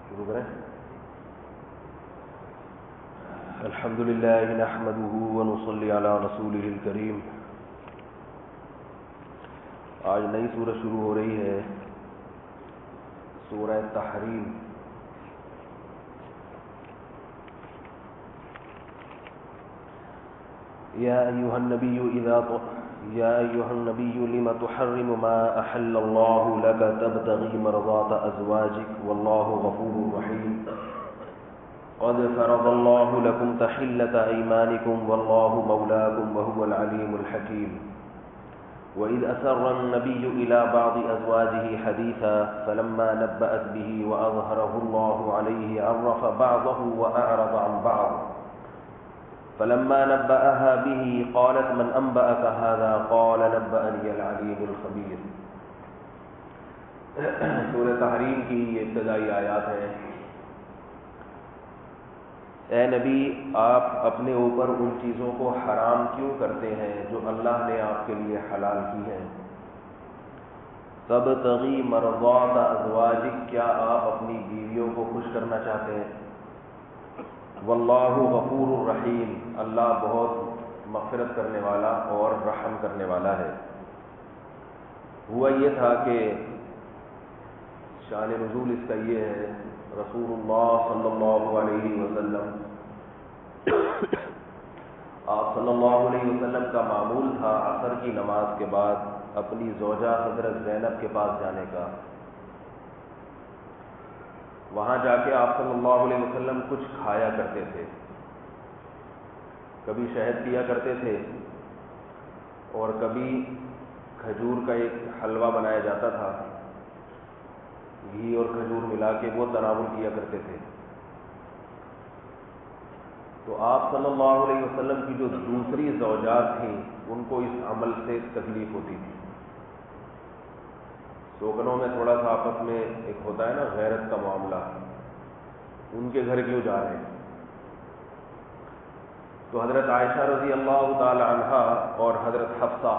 شروع کریں. الحمد للہ نحمده ونصلی علی رسوله الکریم. آج نئی سورہ شروع ہو رہی ہے، سورہ تحریم. یا ایھا النبی لم تحرم ما احل اللہ لک تبتغی مرضات ازواجک واللہ غفور رحیم. قد فرض اللہ لکم تحلة ایمانکم واللہ مولاکم وهو العلیم الحکیم. وإذ أسر النبي إلى بعض أزواجه حديثا فلما نبأت به وأظهره الله عليه عرف بعضه وأعرض عن بعض. فلما نبأها به قالت من أنبأك هذا قال نبأني العليم الخبير. سورہ تحریم کی یہ ابتدائی آیات ہیں. اے نبی، آپ اپنے اوپر ان چیزوں کو حرام کیوں کرتے ہیں جو اللہ نے آپ کے لیے حلال کی ہیں؟ تبتغی مرضات ازواجک، کیا آپ اپنی بیویوں کو خوش کرنا چاہتے ہیں؟ واللہ غفور الرحیم، اللہ بہت مغفرت کرنے والا اور رحم کرنے والا ہے. ہوا یہ تھا کہ شان نزول اس کا یہ ہے، رسول اللہ صلی اللہ علیہ وسلم آپ صلی اللہ علیہ وسلم کا معمول تھا عصر کی نماز کے بعد اپنی زوجہ حضرت زینب کے پاس جانے کا. وہاں جا کے آپ صلی اللہ علیہ وسلم کچھ کھایا کرتے تھے. کبھی شہد پیا کرتے تھے اور کبھی کھجور کا ایک حلوہ بنایا جاتا تھا، گھی اور کھجور ملا کے وہ تناول کیا کرتے تھے. تو آپ صلی اللہ علیہ وسلم کی جو دوسری زوجات تھیں ان کو اس عمل سے تکلیف ہوتی تھی. سوگنوں میں تھوڑا سا آپس میں ایک ہوتا ہے نا غیرت کا معاملہ، ان کے گھر کیوں جا رہے ہیں. تو حضرت عائشہ رضی اللہ تعالی عنہا اور حضرت حفصہ،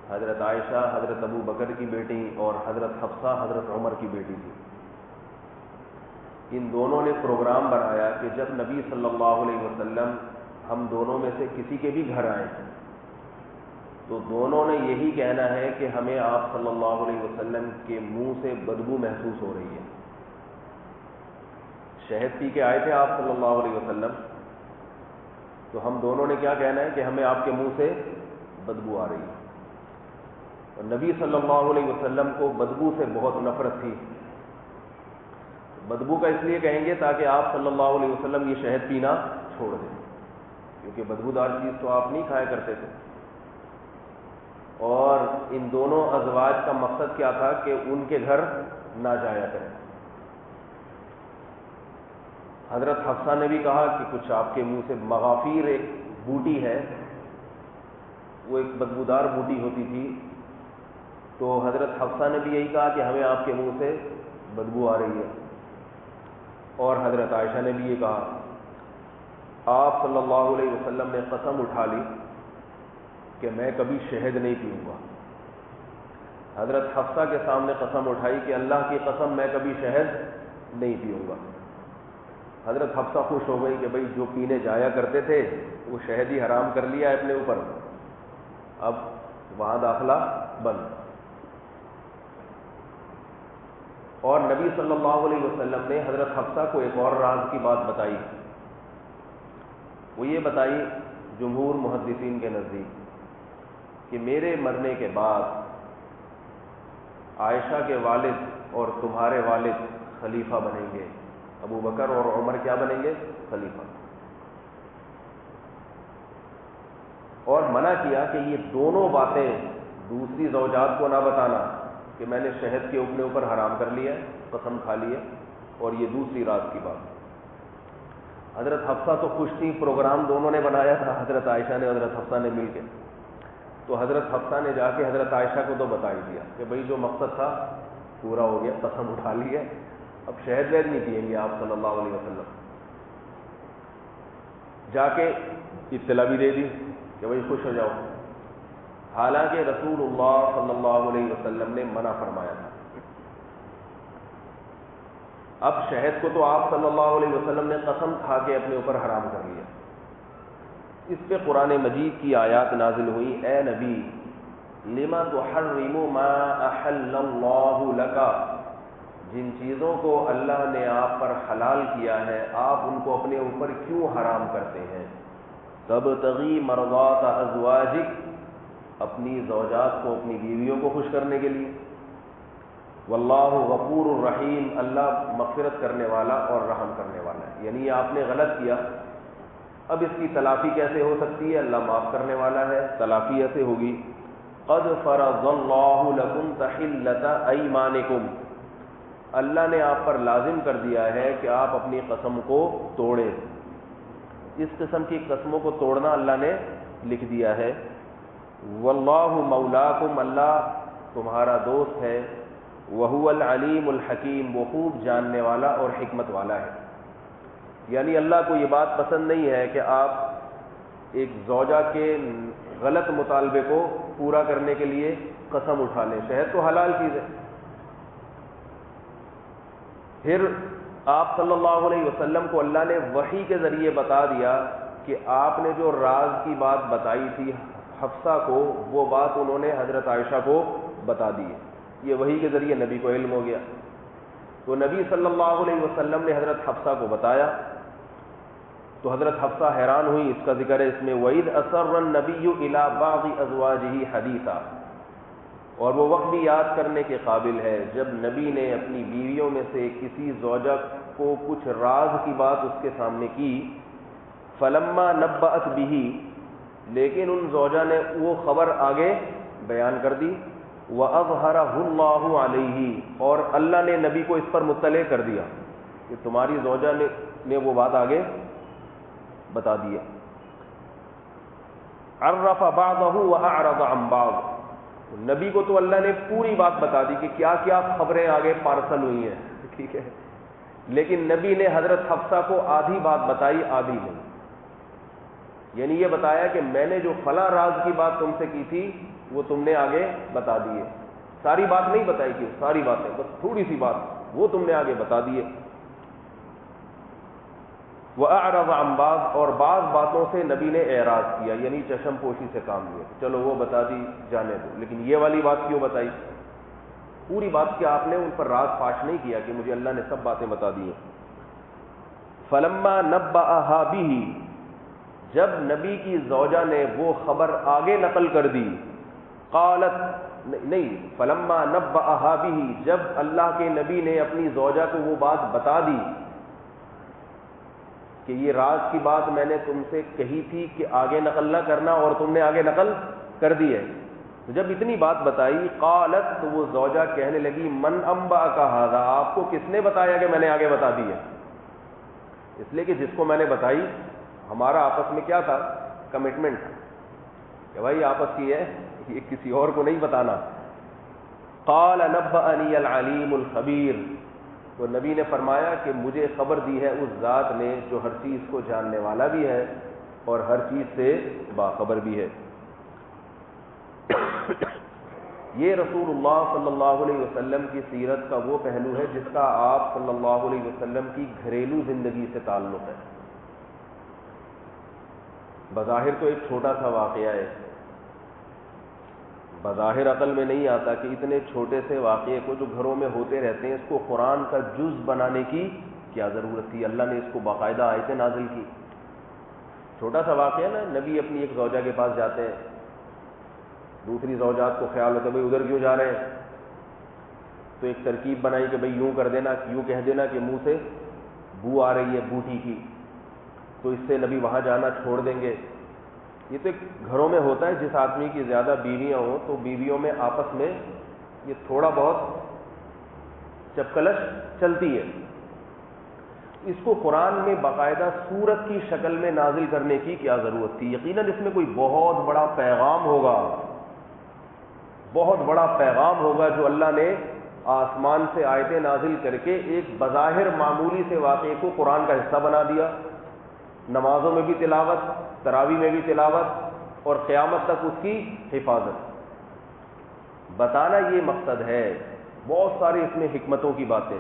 حضرت عائشہ حضرت ابو بکر کی بیٹی اور حضرت حفصہ حضرت عمر کی بیٹی تھی. ان دونوں نے پروگرام بنایا کہ جب نبی صلی اللہ علیہ وسلم ہم دونوں میں سے کسی کے بھی گھر آئیں تو دونوں نے یہی کہنا ہے کہ ہمیں آپ صلی اللہ علیہ وسلم کے منہ سے بدبو محسوس ہو رہی ہے. شہد پی کے آئے تھے آپ صلی اللہ علیہ وسلم، تو ہم دونوں نے کیا کہنا ہے کہ ہمیں آپ کے منہ سے بدبو آ رہی ہے. اور نبی صلی اللہ علیہ وسلم کو بدبو سے بہت نفرت تھی. بدبو کا اس لیے کہیں گے تاکہ آپ صلی اللہ علیہ وسلم یہ شہد پینا چھوڑ دیں، کیونکہ بدبودار چیز تو آپ نہیں کھایا کرتے تھے. اور ان دونوں ازواج کا مقصد کیا تھا کہ ان کے گھر نہ جایا کریں. حضرت حفصہ نے بھی کہا کہ کچھ آپ کے منہ سے مغافیر ایک بوٹی ہے، وہ ایک بدبودار بوٹی ہوتی تھی. تو حضرت حفصہ نے بھی یہی کہا کہ ہمیں آپ کے منہ سے بدبو آ رہی ہے. اور حضرت عائشہ نے بھی یہ کہا. آپ صلی اللہ علیہ وسلم نے قسم اٹھا لی کہ میں کبھی شہد نہیں پیوں گا. حضرت حفصہ کے سامنے قسم اٹھائی کہ اللہ کی قسم میں کبھی شہد نہیں پیوں گا. حضرت حفصہ خوش ہو گئی کہ بھئی جو پینے جایا کرتے تھے وہ شہد ہی حرام کر لیا ہے اپنے اوپر، اب وہاں داخلہ بند. اور نبی صلی اللہ علیہ وسلم نے حضرت حفصہ کو ایک اور راز کی بات بتائی. وہ یہ بتائی جمہور محدثین کے نزدیک کہ میرے مرنے کے بعد عائشہ کے والد اور تمہارے والد خلیفہ بنیں گے. ابو بکر اور عمر کیا بنیں گے؟ خلیفہ. اور منع کیا کہ یہ دونوں باتیں دوسری زوجات کو نہ بتانا کہ میں نے شہد کے اپنے اوپر حرام کر لیا ہے، قسم کھا لی ہے. اور یہ دوسری رات کی بات. حضرت حفصہ تو خوش تھی، پروگرام دونوں نے بنایا تھا، حضرت عائشہ نے حضرت حفصہ نے مل کے. تو حضرت حفصہ نے جا کے حضرت عائشہ کو تو بتا ہی دیا کہ بھئی جو مقصد تھا پورا ہو گیا، قسم اٹھا لی ہے، اب شہد وید نہیں پئیں گے آپ صلی اللہ علیہ وسلم. جا کے اطلاع بھی دے دی کہ بھئی خوش ہو جاؤ. حالانکہ رسول اللہ صلی اللہ علیہ وسلم نے منع فرمایا تھا. اب شہد کو تو آپ صلی اللہ علیہ وسلم نے قسم کھا کے اپنے اوپر حرام کر لیا. اس پہ قرآن مجید کی آیات نازل ہوئی, اے نبی لما تحرم ما احل اللہ لک, جن چیزوں کو اللہ نے آپ پر حلال کیا ہے آپ ان کو اپنے اوپر کیوں حرام کرتے ہیں. تبتغی مرضات ازواجک, اپنی زوجات کو, اپنی بیویوں کو خوش کرنے کے لیے. واللہ غفور الرحیم, اللہ مغفرت کرنے والا اور رحم کرنے والا ہے. یعنی آپ نے غلط کیا, اب اس کی تلافی کیسے ہو سکتی ہے؟ اللہ معاف کرنے والا ہے. تلافی ایسے ہوگی, قد فرض اللہ لکم تحلۃ ایمانکم, اللہ نے آپ پر لازم کر دیا ہے کہ آپ اپنی قسم کو توڑیں. اس قسم کی قسموں کو توڑنا اللہ نے لکھ دیا ہے. واللہ مولاکم, اللہ تمہارا دوست ہے. وہو العلیم الحکیم, وہ خوب جاننے والا اور حکمت والا ہے. یعنی اللہ کو یہ بات پسند نہیں ہے کہ آپ ایک زوجہ کے غلط مطالبے کو پورا کرنے کے لیے قسم اٹھا لیں. شہد تو حلال چیز ہے. پھر آپ صلی اللہ علیہ وسلم کو اللہ نے وحی کے ذریعے بتا دیا کہ آپ نے جو راز کی بات بتائی تھی حفصہ کو, وہ بات انہوں نے حضرت عائشہ کو بتا دی ہے. یہ وحی کے ذریعے نبی کو علم ہو گیا. تو نبی صلی اللہ علیہ وسلم نے حضرت حفصہ کو بتایا تو حضرت حفصہ حیران ہوئی. اس کا ذکر ہے اس میں, وَإِذْ أَسَرَّ النَّبِيُّ إِلَىٰ بَعْضِ أَزْوَاجِهِ حَدِيثًا, اور وہ وقت بھی یاد کرنے کے قابل ہے جب نبی نے اپنی بیویوں میں سے کسی زوجہ کو کچھ راز کی بات اس کے سامنے کی. فَلَمَّا نَبَّأَتْ بِهِ, لیکن ان زوجہ نے وہ خبر آگے بیان کر دی. وَأَظْهَرَهُ اللَّهُ عَلَيْهِ, اور اللہ نے نبی کو اس پر مطلع کر دیا کہ تمہاری زوجہ نے وہ بات آگے بتا دی ہے. عَرَّفَ بَعْضَهُ وَأَعْرَضَ عَنْ بَعْضٍ, نبی کو تو اللہ نے پوری بات بتا دی کہ کیا کیا خبریں آگے پارسل ہوئی ہیں, ٹھیک ہے, لیکن نبی نے حضرت حفصہ کو آدھی بات بتائی, آدھی نہیں. یعنی یہ بتایا کہ میں نے جو فلاں راز کی بات تم سے کی تھی وہ تم نے آگے بتا دی ہے. ساری بات نہیں بتائی کہ ساری باتیں, بس تھوڑی سی بات وہ تم نے آگے بتا دی ہے. وَأَعْرَضَ عَنْ بَعْضٍ, اور بعض باتوں سے نبی نے اعراض کیا, یعنی چشم پوشی سے کام لیا, چلو وہ بتا دی جانے دو, لیکن یہ والی بات کیوں بتائی؟ پوری بات کیا آپ نے ان پر راز فاش نہیں کیا کہ مجھے اللہ نے سب باتیں بتا دی ہیں. فَلَمَّا نَبَّأَهَا بِهِ, جب نبی کی زوجہ نے وہ خبر آگے نقل کر دی. قالت, نہیں, فَلَمَّا نَبَّأَهَا بِهِ, جب اللہ کے نبی نے اپنی زوجہ کو وہ بات بتا دی کہ یہ راز کی بات میں نے تم سے کہی تھی کہ آگے نقل نہ کرنا, اور تم نے آگے نقل کر دی ہے. تو جب اتنی بات بتائی, قالت, تو وہ زوجہ کہنے لگی, من انبأک ھذا, آپ کو کس نے بتایا کہ میں نے آگے بتا دی ہے؟ اس لیے کہ جس کو میں نے بتائی ہمارا آپس میں کیا تھا, کمٹمنٹ تھا کہ بھائی آپس کی ہے, یہ کسی اور کو نہیں بتانا. قال نبأنی العلیم الخبیر, تو نبی نے فرمایا کہ مجھے خبر دی ہے اس ذات نے جو ہر چیز کو جاننے والا بھی ہے اور ہر چیز سے باخبر بھی ہے. یہ رسول اللہ صلی اللہ علیہ وسلم کی سیرت کا وہ پہلو ہے جس کا آپ صلی اللہ علیہ وسلم کی گھریلو زندگی سے تعلق ہے. بظاہر تو ایک چھوٹا سا واقعہ ہے, بظاہر عقل میں نہیں آتا کہ اتنے چھوٹے سے واقعے کو جو گھروں میں ہوتے رہتے ہیں اس کو قرآن کا جز بنانے کی کیا ضرورت تھی. اللہ نے اس کو باقاعدہ آیتیں نازل کی. چھوٹا سا واقعہ نا, نبی اپنی ایک زوجہ کے پاس جاتے ہیں, دوسری زوجات کو خیال ہوتا ہے بھائی ادھر کیوں جا رہے ہیں, تو ایک ترکیب بنائی کہ بھائی یوں کر دینا, یوں کہہ دینا کہ منہ سے بو آ رہی ہے بوٹی کی, تو اس سے نبی وہاں جانا چھوڑ دیں گے. یہ تو ایک گھروں میں ہوتا ہے, جس آدمی کی زیادہ بیویاں ہوں تو بیویوں میں آپس میں یہ تھوڑا بہت چپکلش چلتی ہے. اس کو قرآن میں باقاعدہ سورت کی شکل میں نازل کرنے کی کیا ضرورت تھی؟ یقیناً اس میں کوئی بہت بڑا پیغام ہوگا, بہت بڑا پیغام ہوگا جو اللہ نے آسمان سے آیتیں نازل کر کے ایک بظاہر معمولی سے واقعے کو قرآن کا حصہ بنا دیا. نمازوں میں بھی تلاوت, تراویح میں بھی تلاوت, اور قیامت تک اس کی حفاظت. بتانا یہ مقصد ہے. بہت ساری اس میں حکمتوں کی باتیں.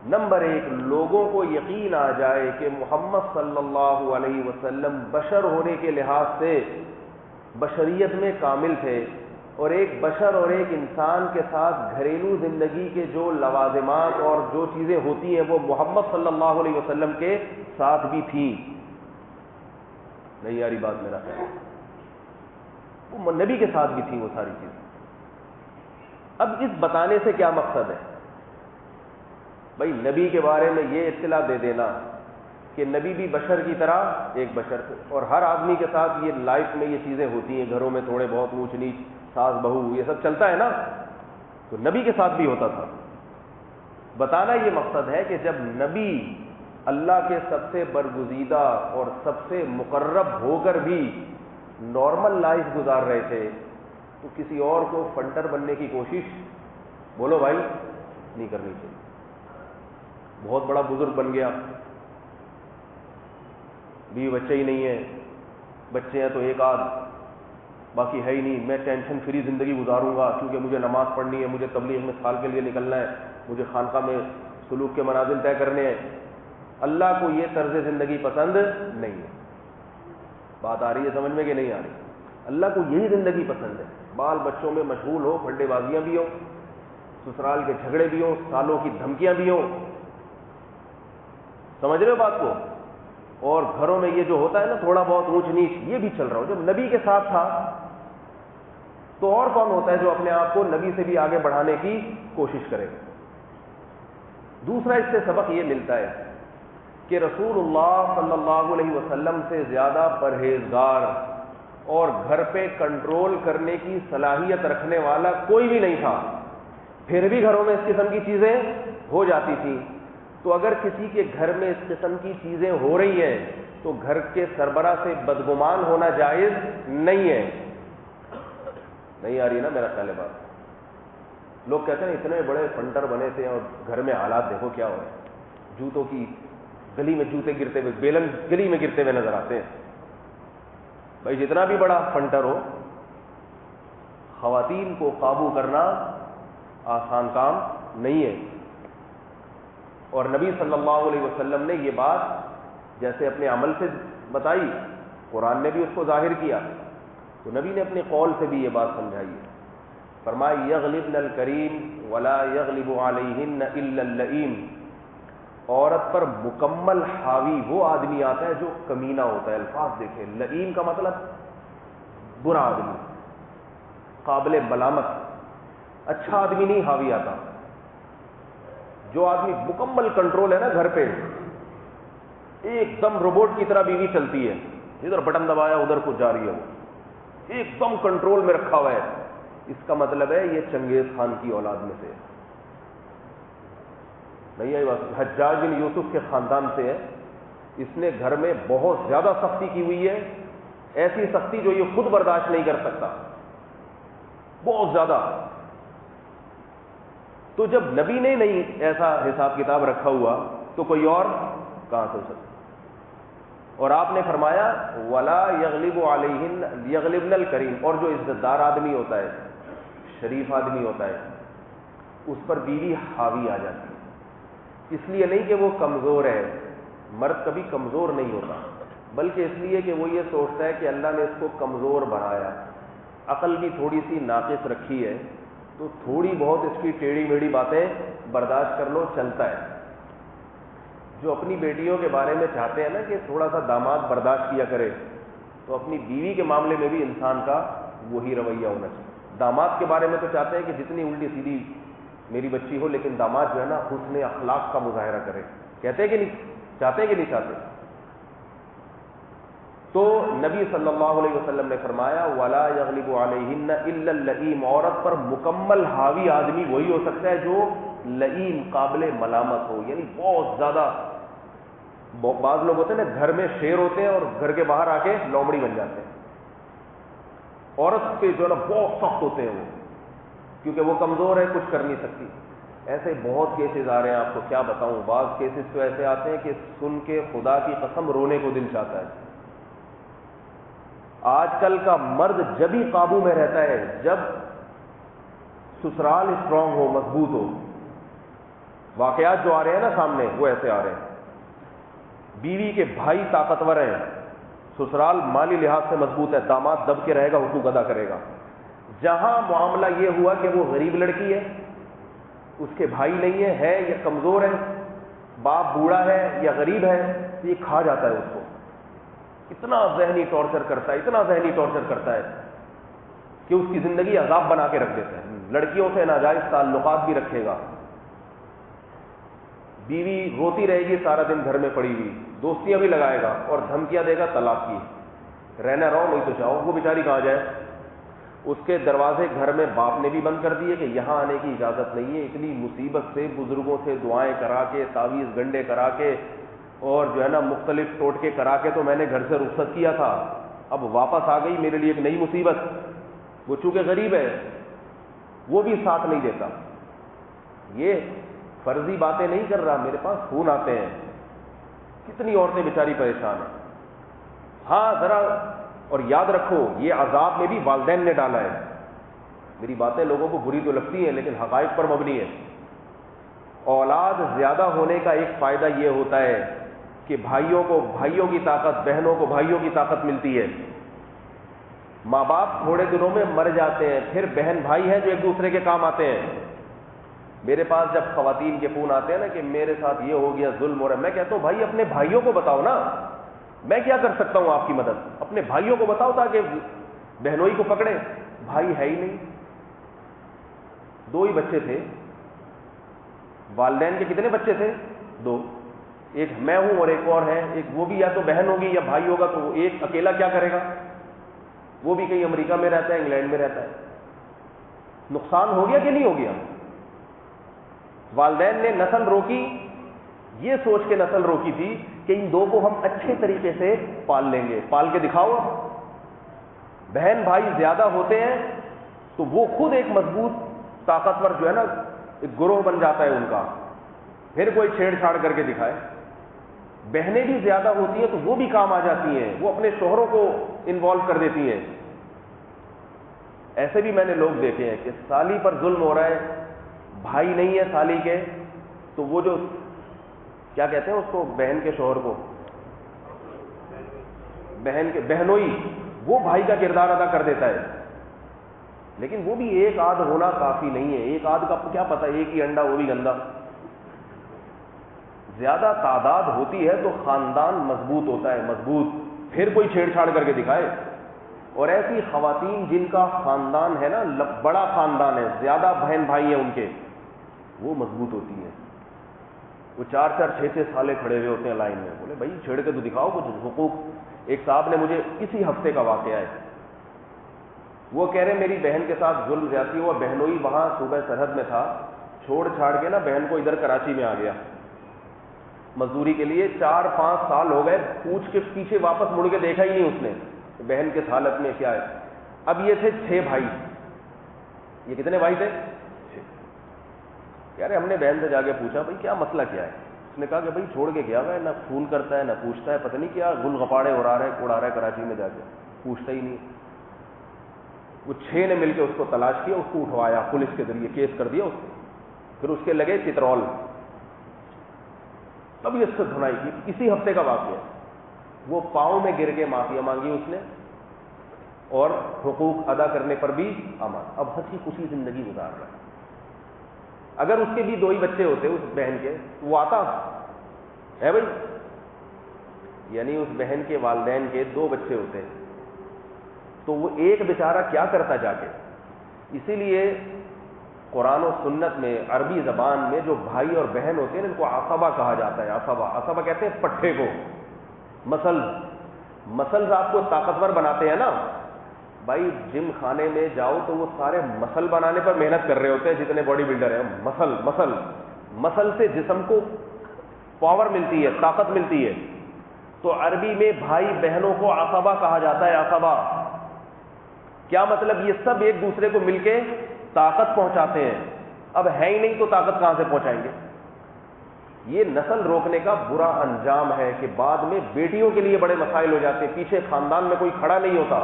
نمبر 1 لوگوں کو یقین آ جائے کہ محمد صلی اللہ علیہ وسلم بشر ہونے کے لحاظ سے بشریت میں کامل تھے، اور ایک بشر اور ایک انسان کے ساتھ گھریلو زندگی کے جو لوازمات اور جو چیزیں ہوتی ہیں وہ محمد صلی اللہ علیہ وسلم کے ساتھ بھی تھیں۔ نہیں یاری بات میرا خیال، وہ نبی کے ساتھ بھی تھیں وہ ساری چیزیں۔ اب اس بتانے سے کیا مقصد ہے؟ بھائی نبی کے بارے میں یہ اطلاع دے دینا کہ نبی بھی بشر کی طرح ایک بشر تھے، اور ہر آدمی کے ساتھ یہ لائف میں یہ چیزیں ہوتی ہیں، گھروں میں تھوڑے بہت اونچ نیچ، ساس بہو، یہ سب چلتا ہے نا، تو نبی کے ساتھ بھی ہوتا تھا۔ بتانا یہ مقصد ہے کہ جب نبی اللہ کے سب سے برگزیدہ اور سب سے مقرب ہو کر بھی نارمل لائف گزار رہے تھے، تو کسی اور کو فنٹر بننے کی کوشش، بولو بھائی، نہیں کرنی چاہیے۔ بہت بڑا بزرگ بن گیا، بیوی بچے ہی نہیں ہے، بچے ہیں تو ایک آدھ، باقی ہے ہی نہیں، میں ٹینشن فری زندگی گزاروں گا کیونکہ مجھے نماز پڑھنی ہے، مجھے تبلیغ میں سال کے لیے نکلنا ہے، مجھے خانقاہ میں سلوک کے منازل طے کرنے ہیں۔ اللہ کو یہ طرز زندگی پسند نہیں ہے۔ بات آ رہی ہے سمجھ میں کہ نہیں آ رہی؟ اللہ کو یہی زندگی پسند ہے، بال بچوں میں مشغول ہو، پھڈے بازیاں بھی ہوں، سسرال کے جھگڑے بھی ہوں، سالوں کی دھمکیاں بھی ہوں، سمجھ رہے ہو بات کو؟ اور گھروں میں یہ جو ہوتا ہے نا تھوڑا بہت اونچ نیچ، یہ بھی چل رہا ہو۔ جب نبی کے ساتھ تھا تو اور کون ہوتا ہے جو اپنے آپ کو نبی سے بھی آگے بڑھانے کی کوشش کرے گا؟ دوسرا اس سے سبق یہ ملتا ہے کہ رسول اللہ صلی اللہ علیہ وسلم سے زیادہ پرہیزگار اور گھر پہ کنٹرول کرنے کی صلاحیت رکھنے والا کوئی بھی نہیں تھا، پھر بھی گھروں میں اس قسم کی چیزیں ہو جاتی تھیں۔ تو اگر کسی کے گھر میں اس قسم کی چیزیں ہو رہی ہیں تو گھر کے سربراہ سے بدگمان ہونا جائز نہیں ہے۔ نہیں آ رہی نا میرا خیال ہے بات؟ لوگ کہتے ہیں اتنے بڑے فنٹر بنے تھے اور گھر میں حالات دیکھو کیا ہو رہے ہیں، جوتوں کی گلی میں جوتے گرتے ہوئے، بیلن گلی میں گرتے ہوئے نظر آتے ہیں۔ بھائی جتنا بھی بڑا فنٹر ہو، خواتین کو قابو کرنا آسان کام نہیں ہے، اور نبی صلی اللہ علیہ وسلم نے یہ بات جیسے اپنے عمل سے بتائی، قرآن نے بھی اس کو ظاہر کیا، تو نبی نے اپنے قول سے بھی یہ بات سمجھائی ہے۔ فرمایا یغلبن الکریم ولا یغلب علیہن الا اللئیم، عورت پر مکمل حاوی وہ آدمی آتا ہے جو کمینہ ہوتا ہے۔ الفاظ دیکھیں، لئیم کا مطلب برا آدمی، قابل ملامت، اچھا آدمی نہیں حاوی آتا۔ جو آدمی مکمل کنٹرول ہے نا گھر پہ، ایک دم روبوٹ کی طرح بیوی چلتی ہے، ادھر بٹن دبایا ادھر کو جا رہی ہے، وہ ایک دم کنٹرول میں رکھا ہوا ہے، اس کا مطلب ہے یہ چنگیز خان کی اولاد میں سے نہیں ہے، حجاج بن یوسف کے خاندان سے ہے۔ اس نے گھر میں بہت زیادہ سختی کی ہوئی ہے، ایسی سختی جو یہ خود برداشت نہیں کر سکتا، بہت زیادہ۔ تو جب نبی نے نہیں ایسا حساب کتاب رکھا ہوا تو کوئی اور کہاں سے ہو سکتا؟ اور آپ نے فرمایا ولا یغلب علیہن یغلبن الکریم، اور جو عزت دار آدمی ہوتا ہے، شریف آدمی ہوتا ہے، اس پر بیوی حاوی آ جاتی ہے۔ اس لیے نہیں کہ وہ کمزور ہے، مرد کبھی کمزور نہیں ہوتا، بلکہ اس لیے کہ وہ یہ سوچتا ہے کہ اللہ نے اس کو کمزور بنایا، عقل بھی تھوڑی سی ناقص رکھی ہے، تو تھوڑی بہت اس کی ٹیڑھی میڑھی باتیں برداشت کر لو، چلتا ہے۔ جو اپنی بیٹیوں کے بارے میں چاہتے ہیں نا کہ تھوڑا سا داماد برداشت کیا کرے، تو اپنی بیوی کے معاملے میں بھی انسان کا وہی رویہ ہونا چاہیے۔ داماد کے بارے میں تو چاہتے ہیں کہ جتنی الٹی سیدھی میری بچی ہو، لیکن داماد جو ہے نا حسن اخلاق کا مظاہرہ کرے، کہتے ہیں کہ نہیں چاہتے ہیں کہ نہیں چاہتے؟ تو نبی صلی اللہ علیہ وسلم نے فرمایا ولا یغلب علیہن الا اللئیم، عورت پر مکمل حاوی آدمی وہی ہو سکتا ہے جو لئیم، قابل ملامت ہو، یعنی بہت زیادہ۔ بعض لوگ ہوتے ہیں نا گھر میں شیر ہوتے ہیں اور گھر کے باہر آ کے لومڑی بن جاتے ہیں، عورت پہ جو ہے نا بہت سخت ہوتے ہیں وہ، کیونکہ وہ کمزور ہے، کچھ کر نہیں سکتی۔ ایسے بہت کیسز آ رہے ہیں، آپ کو کیا بتاؤں، بعض کیسز تو ایسے آتے ہیں کہ سن کے خدا کی قسم رونے کو دل چاہتا ہے۔ آج کل کا مرد جب ہی قابو میں رہتا ہے جب سسرال اسٹرانگ ہو، مضبوط ہو، واقعات جو آ رہے ہیں نا سامنے وہ ایسے آ رہے ہیں. بیوی کے بھائی طاقتور ہیں, سسرال مالی لحاظ سے مضبوط ہے, داماد دب کے رہے گا, حقوق ادا کرے گا. جہاں معاملہ یہ ہوا کہ وہ غریب لڑکی ہے, اس کے بھائی نہیں ہے یا کمزور ہے, باپ بوڑھا ہے یا غریب ہے, تو یہ کھا جاتا ہے اس کو. اتنا ذہنی ٹارچر کرتا ہے, اتنا ذہنی ٹارچر کرتا ہے کہ اس کی زندگی عذاب بنا کے رکھ دیتا ہے. لڑکیوں سے ناجائز تعلقات بھی رکھے گا. بیوی روتی رہے گی سارا دن گھر میں پڑی ہوئی, دوستیاں بھی لگائے گا اور دھمکیاں دے گا طلاق کی, رہنا رہو نہیں تو جاؤ. وہ بیچاری کہاں جائے؟ اس کے دروازے گھر میں باپ نے بھی بند کر دیے کہ یہاں آنے کی اجازت نہیں ہے. اتنی مصیبت سے بزرگوں سے دعائیں کرا کے, تعویذ گنڈے کرا کے, اور جو ہے نا مختلف ٹوٹکے کرا کے تو میں نے گھر سے رخصت کیا تھا. اب واپس آ گئی میرے لیے ایک نئی مصیبت. وہ چونکہ غریب ہے وہ بھی ساتھ نہیں دیتا. یہ فرضی باتیں نہیں کر رہا, میرے پاس فون آتے ہیں, کتنی عورتیں بیچاری پریشان ہیں. ہاں ذرا اور یاد رکھو یہ عذاب میں بھی والدین نے ڈالا ہے. میری باتیں لوگوں کو بری تو لگتی ہیں لیکن حقائق پر مبنی ہے. اولاد زیادہ ہونے کا ایک فائدہ یہ ہوتا ہے کہ بھائیوں کو بھائیوں کی طاقت, بہنوں کو بھائیوں کی طاقت ملتی ہے. ماں باپ تھوڑے دنوں میں مر جاتے ہیں, پھر بہن بھائی ہیں جو ایک دوسرے کے کام آتے ہیں. میرے پاس جب خواتین کے فون آتے ہیں نا کہ میرے ساتھ یہ ہو گیا, ظلم ہو رہا ہے, میں کہتا ہوں بھائی اپنے بھائیوں کو بتاؤ نا, میں کیا کر سکتا ہوں آپ کی مدد. اپنے بھائیوں کو بتاؤ تاکہ بہنوئی کو پکڑے. بھائی ہے ہی نہیں, 2 ہی بچے تھے. والدین کے کتنے بچے تھے؟ 2. ایک میں ہوں اور ایک اور ہے. ایک وہ بھی یا تو بہن ہوگی یا بھائی ہوگا, تو ایک اکیلا کیا کرے گا؟ وہ بھی کہیں امریکہ میں رہتا ہے, انگلینڈ میں رہتا ہے. نقصان ہو گیا کہ نہیں ہو گیا؟ والدین نے نسل روکی, یہ سوچ کے نسل روکی تھی کہ ان 2 کو ہم اچھے طریقے سے پال لیں گے. پال کے دکھاؤ. بہن بھائی زیادہ ہوتے ہیں تو وہ خود ایک مضبوط طاقتور جو ہے نا ایک گروہ بن جاتا ہے ان کا, پھر کوئی چھیڑ چھاڑ کر کے دکھائے. بہنیں بھی زیادہ ہوتی ہیں تو وہ بھی کام آ جاتی ہیں, وہ اپنے شوہروں کو انوالو کر دیتی ہیں. ایسے بھی میں نے لوگ دیکھے ہیں کہ سالی پر ظلم ہو رہا ہے, بھائی نہیں ہے سالی کے, تو وہ جو کیا کہتے ہیں اس کو, بہن کے شوہر کو, بہن کے بہنوئی, وہ بھائی کا کردار ادا کر دیتا ہے. لیکن وہ بھی ایک آدھ ہونا کافی نہیں ہے. ایک آدھ کا کیا پتہ, ایک ہی انڈا وہ بھی گندا. زیادہ تعداد ہوتی ہے تو خاندان مضبوط ہوتا ہے, مضبوط, پھر کوئی چھیڑ چھاڑ کر کے دکھائے. اور ایسی خواتین جن کا خاندان ہے نا بڑا خاندان ہے, زیادہ بہن بھائی ہیں ان کے, وہ مضبوط ہوتی ہیں. وہ 4-4 6-6 سالے کھڑے ہوئے ہوتے ہیں لائن میں. بولے بھائی چھیڑ کے تو دکھاؤ کچھ حقوق. ایک صاحب نے مجھے اسی ہفتے کا واقعہ ہے, وہ کہہ رہے میری بہن کے ساتھ ظلم زیادتی ہوا. بہنوئی وہاں صوبہ سرحد میں تھا, چھوڑ چھاڑ کے نا بہن کو ادھر کراچی میں آ گیا مزدوری کے لیے. 4-5 سال ہو گئے, پوچھ کے پیچھے واپس مڑ کے دیکھا ہی نہیں اس نے بہن کس حالت میں کیا ہے. اب یہ تھے 6 بھائی. یہ کتنے بھائی تھے؟ 6. یار ہم نے بہن سے جا کے پوچھا بھائی کیا مسئلہ کیا ہے. اس نے کہا کہ بھائی چھوڑ کے گیا ہوا ہے, نہ فون کرتا ہے نہ پوچھتا ہے, پتہ نہیں کیا گل غپاڑے اڑا رہا ہے کراچی میں جا کے, پوچھتا ہی نہیں. وہ 6 نے مل کے اس کو تلاش کیا, اس کو اٹھوایا, پولیس کے ذریعے کیس کر دیا اس کو. پھر اس کے لگے چترول, اب یہ اس سے دھنائی کی. اسی ہفتے کا واقعہ ہے. وہ پاؤں میں گر کے معافیا مانگی اس نے, اور حقوق ادا کرنے پر بھی امان. اب ہنسی خوشی زندگی گزار رہا ہے. اگر اس کے بھی 2 ہی بچے ہوتے اس بہن کے, وہ آتا ہے بھائی. یعنی اس بہن کے والدین کے 2 بچے ہوتے ہیں تو وہ ایک بیچارہ کیا کرتا جا کے. اسی لیے قرآن و سنت میں عربی زبان میں جو بھائی اور بہن ہوتے ہیں ان کو عصبہ کہا جاتا ہے. عصبہ کہتے ہیں پٹھے کو. مسلز آپ کو طاقتور بناتے ہیں نا بھائی. جم خانے میں جاؤ تو وہ سارے مسل بنانے پر محنت کر رہے ہوتے ہیں جتنے باڈی بلڈر ہیں. مسل سے جسم کو پاور ملتی ہے, طاقت ملتی ہے. تو عربی میں بھائی بہنوں کو عصبہ کہا جاتا ہے. عصبہ کیا مطلب؟ یہ سب ایک دوسرے کو مل کے طاقت پہنچاتے ہیں. اب ہے ہی نہیں تو طاقت کہاں سے پہنچائیں گے؟ یہ نسل روکنے کا برا انجام ہے کہ بعد میں بیٹیوں کے لیے بڑے مسائل ہو جاتے ہیں. پیچھے خاندان میں کوئی کھڑا نہیں ہوتا,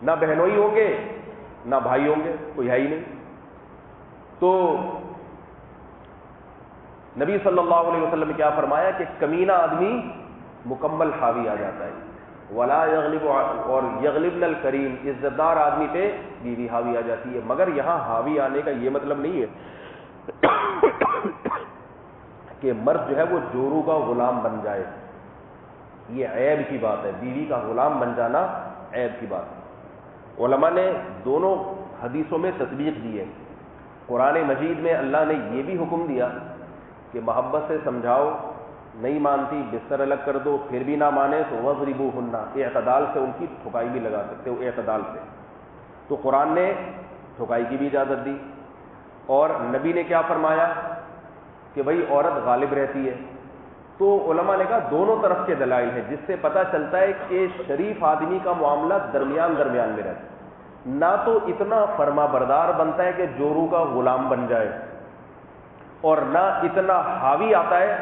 نہ بہنوئی ہوں گے نہ بھائی ہوں گے, کوئی ہے ہی نہیں. تو نبی صلی اللہ علیہ وسلم نے کیا فرمایا کہ کمینہ آدمی مکمل حاوی آ جاتا ہے، ولا یغلب، اور یغلبن الکریم، عزت دار آدمی پہ بیوی حاوی آ جاتی ہے۔ مگر یہاں حاوی آنے کا یہ مطلب نہیں ہے کہ مرد جو ہے وہ جورو کا غلام بن جائے، یہ عیب کی بات ہے، بیوی کا غلام بن جانا عیب کی بات ہے۔ علماء نے دونوں حدیثوں میں تطبیق دی ہے۔ قرآن مجید میں اللہ نے یہ بھی حکم دیا کہ محبت سے سمجھاؤ، نہیں مانتی بستر الگ کر دو، پھر بھی نہ مانے تو وَاضْرِبُوهُنَّ، اعتدال سے ان کی ٹھکائی بھی لگا سکتے ہو، اعتدال سے۔ تو قرآن نے ٹھکائی کی بھی اجازت دی، اور نبی نے کیا فرمایا کہ بھئی عورت غالب رہتی ہے۔ تو علماء نے کہا دونوں طرف کے دلائل ہیں، جس سے پتہ چلتا ہے کہ شریف آدمی کا معاملہ درمیان درمیان میں رہتا ہے، نہ تو اتنا فرما بردار بنتا ہے کہ جورو کا غلام بن جائے، اور نہ اتنا حاوی آتا ہے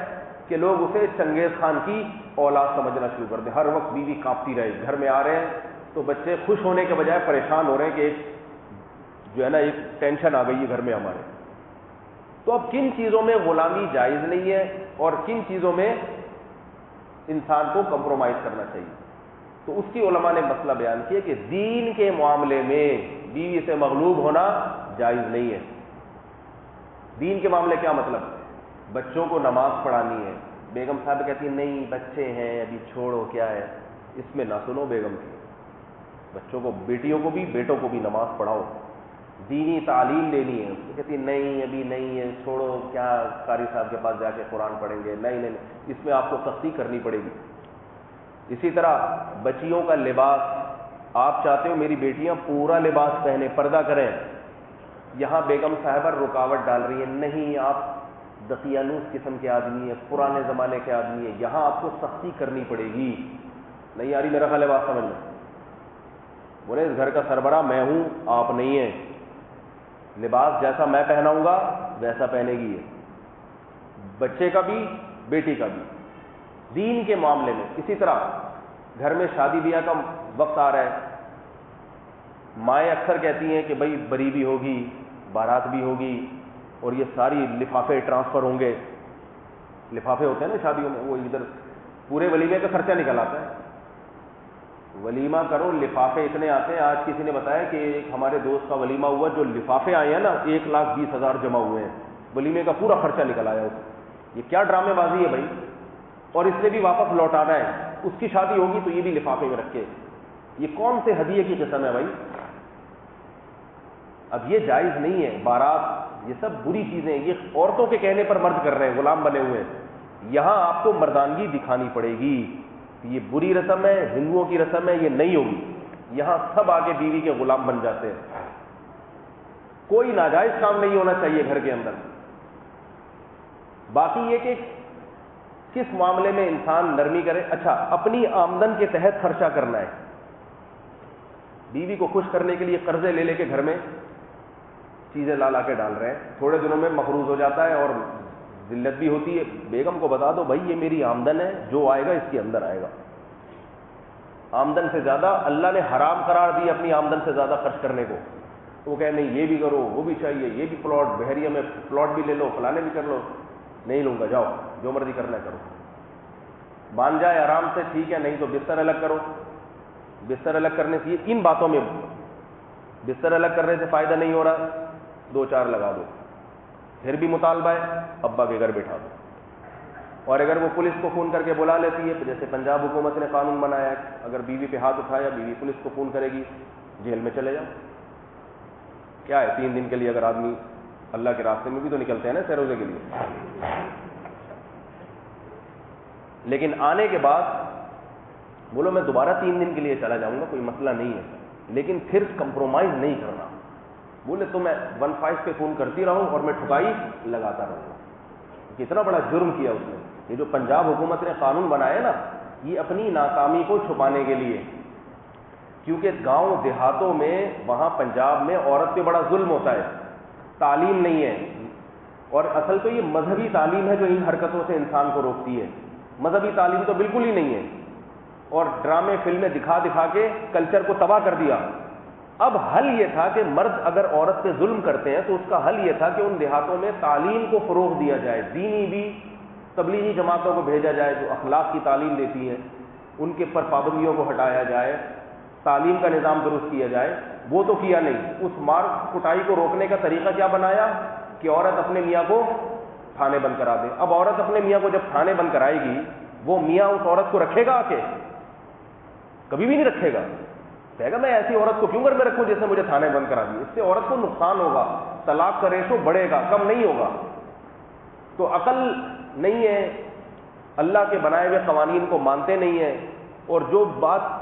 کہ لوگ اسے چنگیز خان کی اولاد سمجھنا شروع کر دیں، ہر وقت بیوی کانپتی رہے، گھر میں آ رہے ہیں تو بچے خوش ہونے کے بجائے پریشان ہو رہے ہیں کہ ایک جو ہے نا ایک ٹینشن آ گئی ہے گھر میں ہمارے۔ تو اب کن چیزوں میں غلامی جائز نہیں ہے اور کن چیزوں میں انسان کو کمپرومائز کرنا چاہیے، تو اس کی علماء نے مسئلہ بیان کیا کہ دین کے معاملے میں بیوی سے مغلوب ہونا جائز نہیں ہے۔ دین کے معاملے کیا مطلب؟ بچوں کو نماز پڑھانی ہے، بیگم صاحب کہتی ہیں نہیں بچے ہیں ابھی چھوڑو، کیا ہے اس میں، نہ سنو بیگم کی، بچوں کو، بیٹیوں کو بھی بیٹوں کو بھی نماز پڑھاؤ، دینی تعلیم دینی ہے، کہتی ہے نہیں ابھی نہیں ہے، چھوڑو، کیا قاری صاحب کے پاس جا کے قرآن پڑھیں گے، نہیں نہیں، اس میں آپ کو سختی کرنی پڑے گی۔ اسی طرح بچیوں کا لباس، آپ چاہتے ہو میری بیٹیاں پورا لباس پہنے، پردہ کریں، یہاں بیگم صاحبہ رکاوٹ ڈال رہی ہے، نہیں آپ دقیانوس قسم کے آدمی ہیں، پرانے زمانے کے آدمی ہیں، یہاں آپ کو سختی کرنی پڑے گی۔ نہیں آ رہی میرا خیال ہے بات سمجھ لیں، بولے اس گھر کا سربراہ میں ہوں، آپ نہیں ہیں، لباس جیسا میں پہناؤں گا ویسا پہنے گی ہے، بچے کا بھی بیٹی کا بھی، دین کے معاملے میں۔ اسی طرح گھر میں شادی بیاہ کا وقت آ رہا ہے، مائیں اکثر کہتی ہیں کہ بھائی بری بھی ہوگی، بارات بھی ہوگی، اور یہ ساری لفافے ٹرانسفر ہوں گے، لفافے ہوتے ہیں نا شادیوں میں، وہ ادھر پورے ولیمے کا خرچہ نکل آتا ہے، ولیمہ کرو لفافے اتنے آتے ہیں۔ آج کسی نے بتایا کہ ایک ہمارے دوست کا ولیمہ ہوا، جو لفافے آئے ہیں نا 1,20,000 جمع ہوئے ہیں، ولیمے کا پورا خرچہ نکل آیا اسے۔ یہ کیا ڈرامے بازی ہے بھائی، اور اس نے بھی واپس لوٹانا ہے، اس کی شادی ہوگی تو یہ بھی لفافے میں رکھے، یہ کون سے ہدیے کی قسم ہے بھائی؟ اب یہ جائز نہیں ہے، بارات یہ سب بری چیزیں ہیں، یہ عورتوں کے کہنے پر مرد کر رہے ہیں، غلام بنے ہوئے ہیں، یہاں آپ کو مردانگی دکھانی پڑے گی، یہ بری رسم ہے، ہندوؤں کی رسم ہے، یہ نہیں ہوگی، یہاں سب آگے بیوی کے غلام بن جاتے ہیں، کوئی ناجائز کام نہیں ہونا چاہیے گھر کے اندر۔ باقی یہ کہ کس معاملے میں انسان نرمی کرے، اچھا اپنی آمدن کے تحت خرچہ کرنا ہے، بیوی کو خوش کرنے کے لیے قرضے لے لے کے گھر میں چیزیں لا کے ڈال رہے ہیں، تھوڑے دنوں میں مقروض ہو جاتا ہے اور ذلت بھی ہوتی ہے۔ بیگم کو بتا دو بھائی یہ میری آمدن ہے، جو آئے گا اس کے اندر آئے گا، آمدن سے زیادہ اللہ نے حرام قرار دی اپنی آمدن سے زیادہ خرچ کرنے کو۔ وہ کہے نہیں یہ بھی کرو، وہ بھی چاہیے، یہ بھی پلاٹ بحریہ میں پلاٹ بھی لے لو، فلانے بھی کر لو، نہیں لوں گا، جاؤ جو مرضی کرنا ہے کرو، مان جائے آرام سے ٹھیک ہے، نہیں تو بستر الگ کرو۔ بستر الگ کرنے سے ان باتوں میں، بستر الگ کرنے سے فائدہ نہیں ہو رہا، 2-4 لگا دو، پھر بھی مطالبہ ہے ابا کے گھر بٹھا دو، اور اگر وہ پولیس کو فون کر کے بلا لیتی ہے، جیسے پنجاب حکومت نے قانون بنایا ہے، اگر بیوی پہ ہاتھ اٹھایا بیوی پولیس کو فون کرے گی، جیل میں چلے جاؤ۔ کیا ہے 3 دن کے لیے، اگر آدمی اللہ کے راستے میں بھی تو نکلتے ہیں نا سیروزے کے لیے، لیکن آنے کے بعد بولو میں دوبارہ 3 دن کے لیے چلا جاؤں گا، کوئی مسئلہ نہیں ہے، لیکن پھر کمپرومائز نہیں کرنا۔ بولے تو میں 15 پہ فون کرتی رہوں اور میں ٹھکائی لگاتا رہوں گا، کتنا بڑا جرم کیا اس نے۔ یہ جو پنجاب حکومت نے قانون بنایا نا، یہ اپنی ناکامی کو چھپانے کے لیے، کیونکہ گاؤں دیہاتوں میں، وہاں پنجاب میں عورت پہ بڑا ظلم ہوتا ہے، تعلیم نہیں ہے، اور اصل تو یہ مذہبی تعلیم ہے جو ان حرکتوں سے انسان کو روکتی ہے، مذہبی تعلیم تو بالکل ہی نہیں ہے، اور ڈرامے فلمیں دکھا کے کلچر کو تباہ کر دیا۔ اب حل یہ تھا کہ مرد اگر عورت پہ ظلم کرتے ہیں تو اس کا حل یہ تھا کہ ان دیہاتوں میں تعلیم کو فروغ دیا جائے، دینی بھی تبلیغی جماعتوں کو بھیجا جائے جو اخلاق کی تعلیم دیتی ہیں، ان کے پر پابندیوں کو ہٹایا جائے، تعلیم کا نظام درست کیا جائے۔ وہ تو کیا نہیں۔ اس مار کٹائی کو روکنے کا طریقہ کیا بنایا کہ عورت اپنے میاں کو تھانے بند کرا دے۔ اب عورت اپنے میاں کو جب تھانے بند کرائے گی، وہ میاں اس عورت کو رکھے گا آ کے؟ کبھی بھی نہیں رکھے گا، کہے گا میں ایسی عورت کو کیوں گھر میں رکھوں جس نے مجھے تھانے بند کرا دی۔ اس سے عورت کو نقصان ہوگا، طلاق کا ریشو بڑھے گا، کم نہیں ہوگا۔ تو عقل نہیں ہے، اللہ کے بنائے ہوئے قوانین کو مانتے نہیں ہیں، اور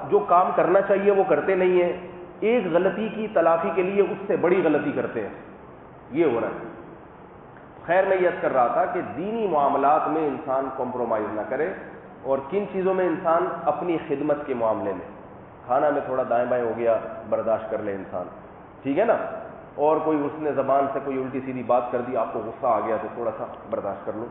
جو کام کرنا چاہیے وہ کرتے نہیں ہیں۔ ایک غلطی کی تلافی کے لیے اس سے بڑی غلطی کرتے ہیں، یہ ہو رہا ہے۔ خیر میں یہ عرض کر رہا تھا کہ دینی معاملات میں انسان کمپرومائز نہ کرے، اور کن چیزوں میں انسان اپنی خدمت کے معاملے میں، کھانا میں تھوڑا دائیں بائیں ہو گیا برداشت کر لے انسان، ٹھیک ہے نا، اور کوئی اس نے زبان سے کوئی الٹی سیدھی بات کر دی، آپ کو غصہ آ گیا تو تھوڑا سا برداشت کر لو،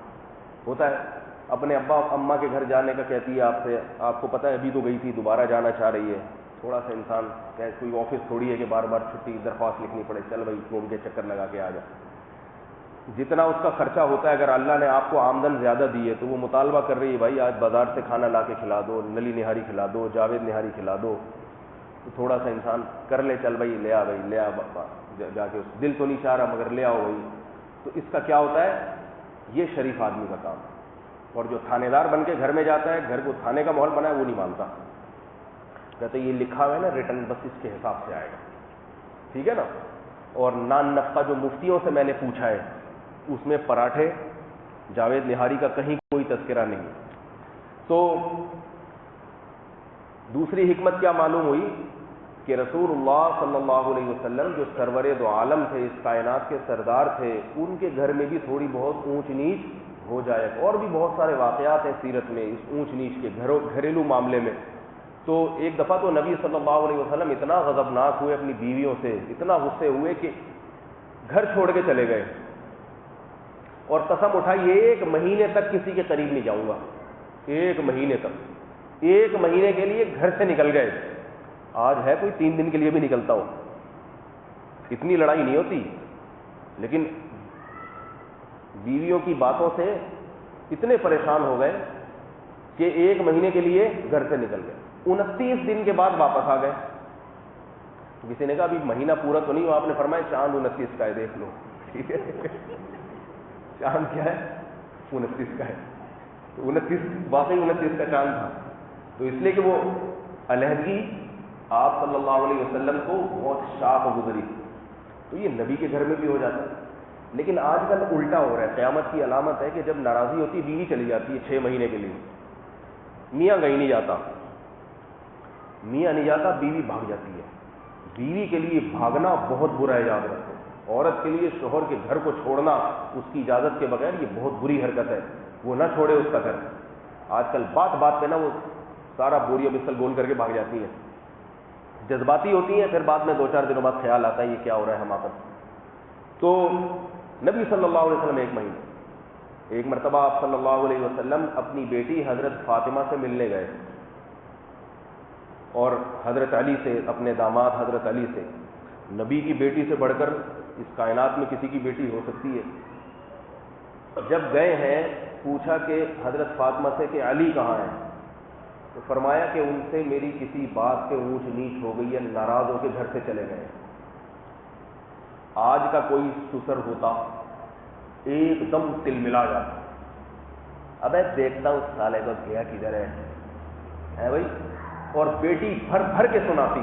ہوتا ہے۔ اپنے ابا اماں کے گھر جانے کا کہتی ہے آپ سے، آپ کو پتہ ہے ابھی تو گئی تھی دوبارہ جانا چاہ رہی ہے، تھوڑا سا انسان کہ کوئی آفس تھوڑی ہے کہ بار بار چھٹی درخواست لکھنی پڑے، چل بھائی گھوم کے چکر لگا کے آ جا۔ جتنا اس کا خرچہ ہوتا ہے، اگر اللہ نے آپ کو آمدن زیادہ دی ہے تو وہ مطالبہ کر رہی ہے بھائی آج بازار سے کھانا لا کے کھلا دو، نلی نہاری کھلا دو، جاوید نہاری کھلا دو، تو تھوڑا سا انسان کر لے، چل بھائی لے آ جا کے، دل تو نہیں چاہ رہا مگر لے آؤ بھائی۔ تو اس کا کیا ہوتا ہے؟ یہ شریف آدمی کا کام۔ اور جو تھانے دار بن کے گھر میں جاتا ہے، گھر کو تھانے کا ماحول بنا ہے، وہ نہیں مانتا، کہتے یہ لکھا ہوا ہے نا ریٹرن، بس اس کے حساب سے آئے گا، ٹھیک ہے نا۔ اور نان نفقہ جو مفتیوں سے میں نے پوچھا ہے، اس میں پراٹھے جاوید نہاری کا کہیں کوئی تذکرہ نہیں۔ تو دوسری حکمت کیا معلوم ہوئی کہ رسول اللہ صلی اللہ علیہ وسلم جو سرور دو عالم تھے، اس کائنات کے سردار تھے، ان کے گھر میں بھی تھوڑی بہت اونچ نیچ ہو جائے۔ اور بھی بہت سارے واقعات ہیں سیرت میں اس اونچ نیچ کے گھریلو معاملے میں۔ تو ایک دفعہ تو نبی صلی اللہ علیہ وسلم اتنا غضبناک ہوئے اپنی بیویوں سے، اتنا غصے ہوئے کہ گھر چھوڑ کے چلے گئے، اور قسم اٹھائی ایک مہینے تک کسی کے قریب نہیں جاؤں گا، ایک مہینے تک، ایک مہینے کے لیے گھر سے نکل گئے۔ آج ہے کوئی 3 دن کے لیے بھی نکلتا ہو، اتنی لڑائی نہیں ہوتی، لیکن بیویوں کی باتوں سے اتنے پریشان ہو گئے کہ ایک مہینے کے لیے گھر سے نکل گئے۔ 29 دن کے بعد واپس آ گئے۔ کسی نے کہا ابھی مہینہ پورا تو نہیں ہوا، آپ نے فرمایا چاند 29 کا ہے، دیکھ لو، ٹھیک ہے، چاند کیا ہے؟ 29 کا ہے۔ 29 واقعی 29 کا چاند تھا، تو اس لیے کہ وہ علیحدگی آپ صلی اللہ علیہ وسلم کو بہت شاق گزری، تو یہ نبی کے گھر میں بھی ہو جاتا ہے۔ لیکن آج کل الٹا ہو رہا ہے۔ قیامت کی علامت ہے کہ جب ناراضی ہوتی ہے بیوی چلی جاتی ہے 6 مہینے کے لیے، میاں کہیں نہیں جاتا، میاں نہیں جاتا، بیوی بھاگ جاتی ہے۔ بیوی کے لیے بھاگنا بہت برا ہے، یاد رکھو۔ عورت کے لیے شوہر کے گھر کو چھوڑنا اس کی اجازت کے بغیر یہ بہت بری حرکت ہے، وہ نہ چھوڑے اس کا گھر۔ آج کل بات بات پہ نا وہ سارا بوریا بستر گول کر کے بھاگ جاتی ہے، جذباتی ہوتی ہیں، پھر بعد میں 2-4 دنوں بعد خیال آتا ہے یہ کیا ہو رہا ہے حماقت۔ تو نبی صلی اللہ علیہ وسلم ایک مرتبہ آپ صلی اللہ علیہ وسلم اپنی بیٹی حضرت فاطمہ سے ملنے گئے، اور حضرت علی سے، اپنے داماد حضرت علی سے، نبی کی بیٹی سے بڑھ کر اس کائنات میں کسی کی بیٹی ہو سکتی ہے۔ جب گئے ہیں پوچھا کہ حضرت فاطمہ سے کہ علی کہاں ہیں، تو فرمایا کہ ان سے میری کسی بات پہ اونچ نیچ ہو گئی ہے، ناراض ہو کے گھر سے چلے گئے۔ آج کا کوئی سسر ہوتا ایک دم تل ملا جاتا، ابے دیکھتا اس سالے کو گیا کدھر ہے بھائی، اور بیٹی بھر بھر کے سناتی۔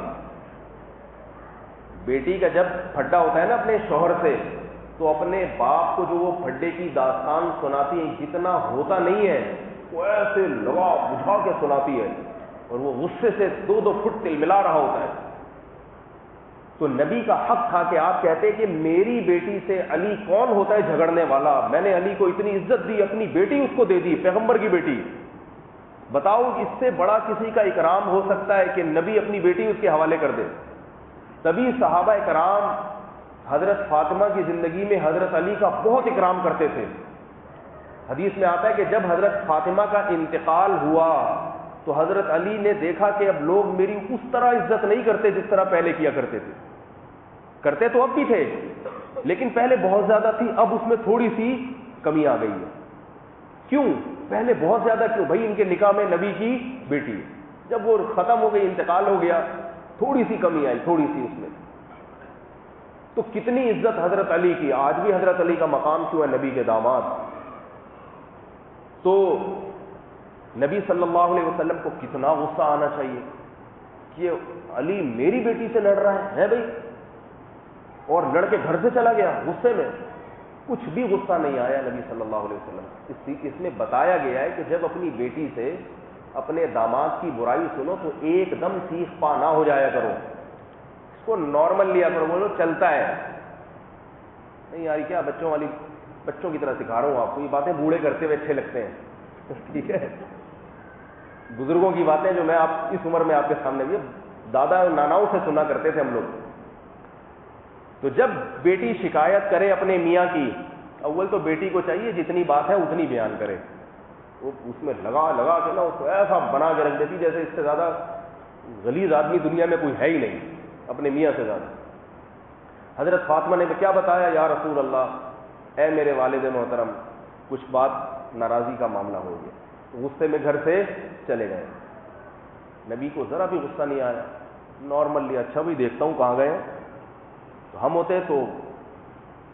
بیٹی کا جب پھڈا ہوتا ہے نا اپنے شوہر سے، تو اپنے باپ کو جو وہ پھڈے کی داستان سناتی ہے، جتنا ہوتا نہیں ہے وہ ایسے لگا بجھا کے سناتی ہے، اور وہ غصے سے 2-2 فٹ تل ملا رہا ہوتا ہے۔ تو نبی کا حق تھا کہ آپ کہتے کہ میری بیٹی سے علی کون ہوتا ہے جھگڑنے والا، میں نے علی کو اتنی عزت دی، اپنی بیٹی اس کو دے دی، پیغمبر کی بیٹی، بتاؤ اس سے بڑا کسی کا اکرام ہو سکتا ہے کہ نبی اپنی بیٹی اس کے حوالے کر دے؟ تبھی صحابہ کرام حضرت فاطمہ کی زندگی میں حضرت علی کا بہت اکرام کرتے تھے۔ حدیث میں آتا ہے کہ جب حضرت فاطمہ کا انتقال ہوا تو حضرت علی نے دیکھا کہ اب لوگ میری اس طرح عزت نہیں کرتے جس طرح پہلے کیا کرتے تھے، کرتے تو اب بھی تھے لیکن پہلے بہت زیادہ تھی, اب اس میں تھوڑی سی کمی آ گئی ہے. کیوں؟ پہلے بہت زیادہ کیوں؟ بھائی ان کے نکاح میں نبی کی بیٹی ہے, جب وہ ختم ہو گئی, انتقال ہو گیا, تھوڑی سی کمی آئی, تھوڑی سی اس میں. تو کتنی عزت حضرت علی کی, آج بھی حضرت علی کا مقام کیوں ہے نبی کے داماد. تو نبی صلی اللہ علیہ وسلم کو کتنا غصہ آنا چاہیے کہ علی میری بیٹی سے لڑ رہا ہے بھائی, اور لڑ کے گھر سے چلا گیا غصے میں. کچھ بھی غصہ نہیں آیا نبی صلی اللہ علیہ وسلم. اس میں بتایا گیا ہے کہ جب اپنی بیٹی سے اپنے داماد کی برائی سنو تو ایک دم سیخ پا نہ ہو جایا کرو, اس کو نارمل لیا کرو, بولو چلتا ہے. نہیں یار کیا بچوں کی طرح سکھا رہا ہوں آپ کو, یہ باتیں بوڑھے کرتے ہوئے اچھے لگتے ہیں, ٹھیک ہے. بزرگوں کی باتیں جو میں آپ اس عمر میں آپ کے سامنے بھی دادا ناناؤں سے سنا کرتے تھے ہم لوگ. تو جب بیٹی شکایت کرے اپنے میاں کی, اول تو بیٹی کو چاہیے جتنی بات ہے اتنی بیان کرے. وہ اس میں لگا کے نا اس کو ایسا بنا کے رکھ دیتی جیسے اس سے زیادہ غلیظ آدمی دنیا میں کوئی ہے ہی نہیں, اپنے میاں سے زیادہ. حضرت فاطمہ نے کیا بتایا, یا رسول اللہ, اے میرے والد محترم, کچھ بات ناراضی کا معاملہ ہو گیا. غصے میں گھر سے چلے گئے. نبی کو ذرا بھی غصہ نہیں آیا, نارمل لیا. اچھا بھی دیکھتا ہوں کہاں گئے. تو ہم ہوتے تو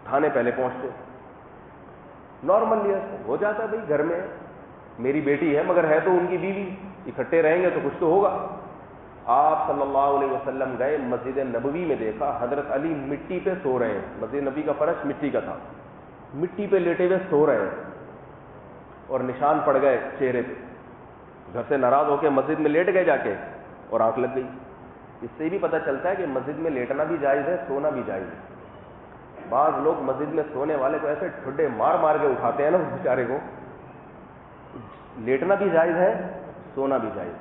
تھانے پہلے پہنچتے, نارمل لیا. ہو جاتا ہے بھائی گھر میں میری بیٹی ہے مگر ہے تو ان کی بیوی, اکٹھے رہیں گے تو کچھ تو ہوگا. آپ صلی اللہ علیہ وسلم گئے مسجد نبوی میں, دیکھا حضرت علی مٹی پہ سو رہے ہیں. مسجد نبی کا فرش مٹی کا تھا, مٹی پہ لیٹے ہوئے سو رہے ہیں اور نشان پڑ گئے چہرے پہ. گھر سے ناراض ہو کے مسجد میں لیٹ گئے جا کے اور آنکھ لگ گئی. اس سے بھی پتہ چلتا ہے کہ مسجد میں لیٹنا بھی جائز ہے, سونا بھی جائز ہے. بعض لوگ مسجد میں سونے والے کو ایسے ٹھڈے مار مار کے اٹھاتے ہیں نا اس بیچارے کو. لیٹنا بھی جائز ہے, سونا بھی جائز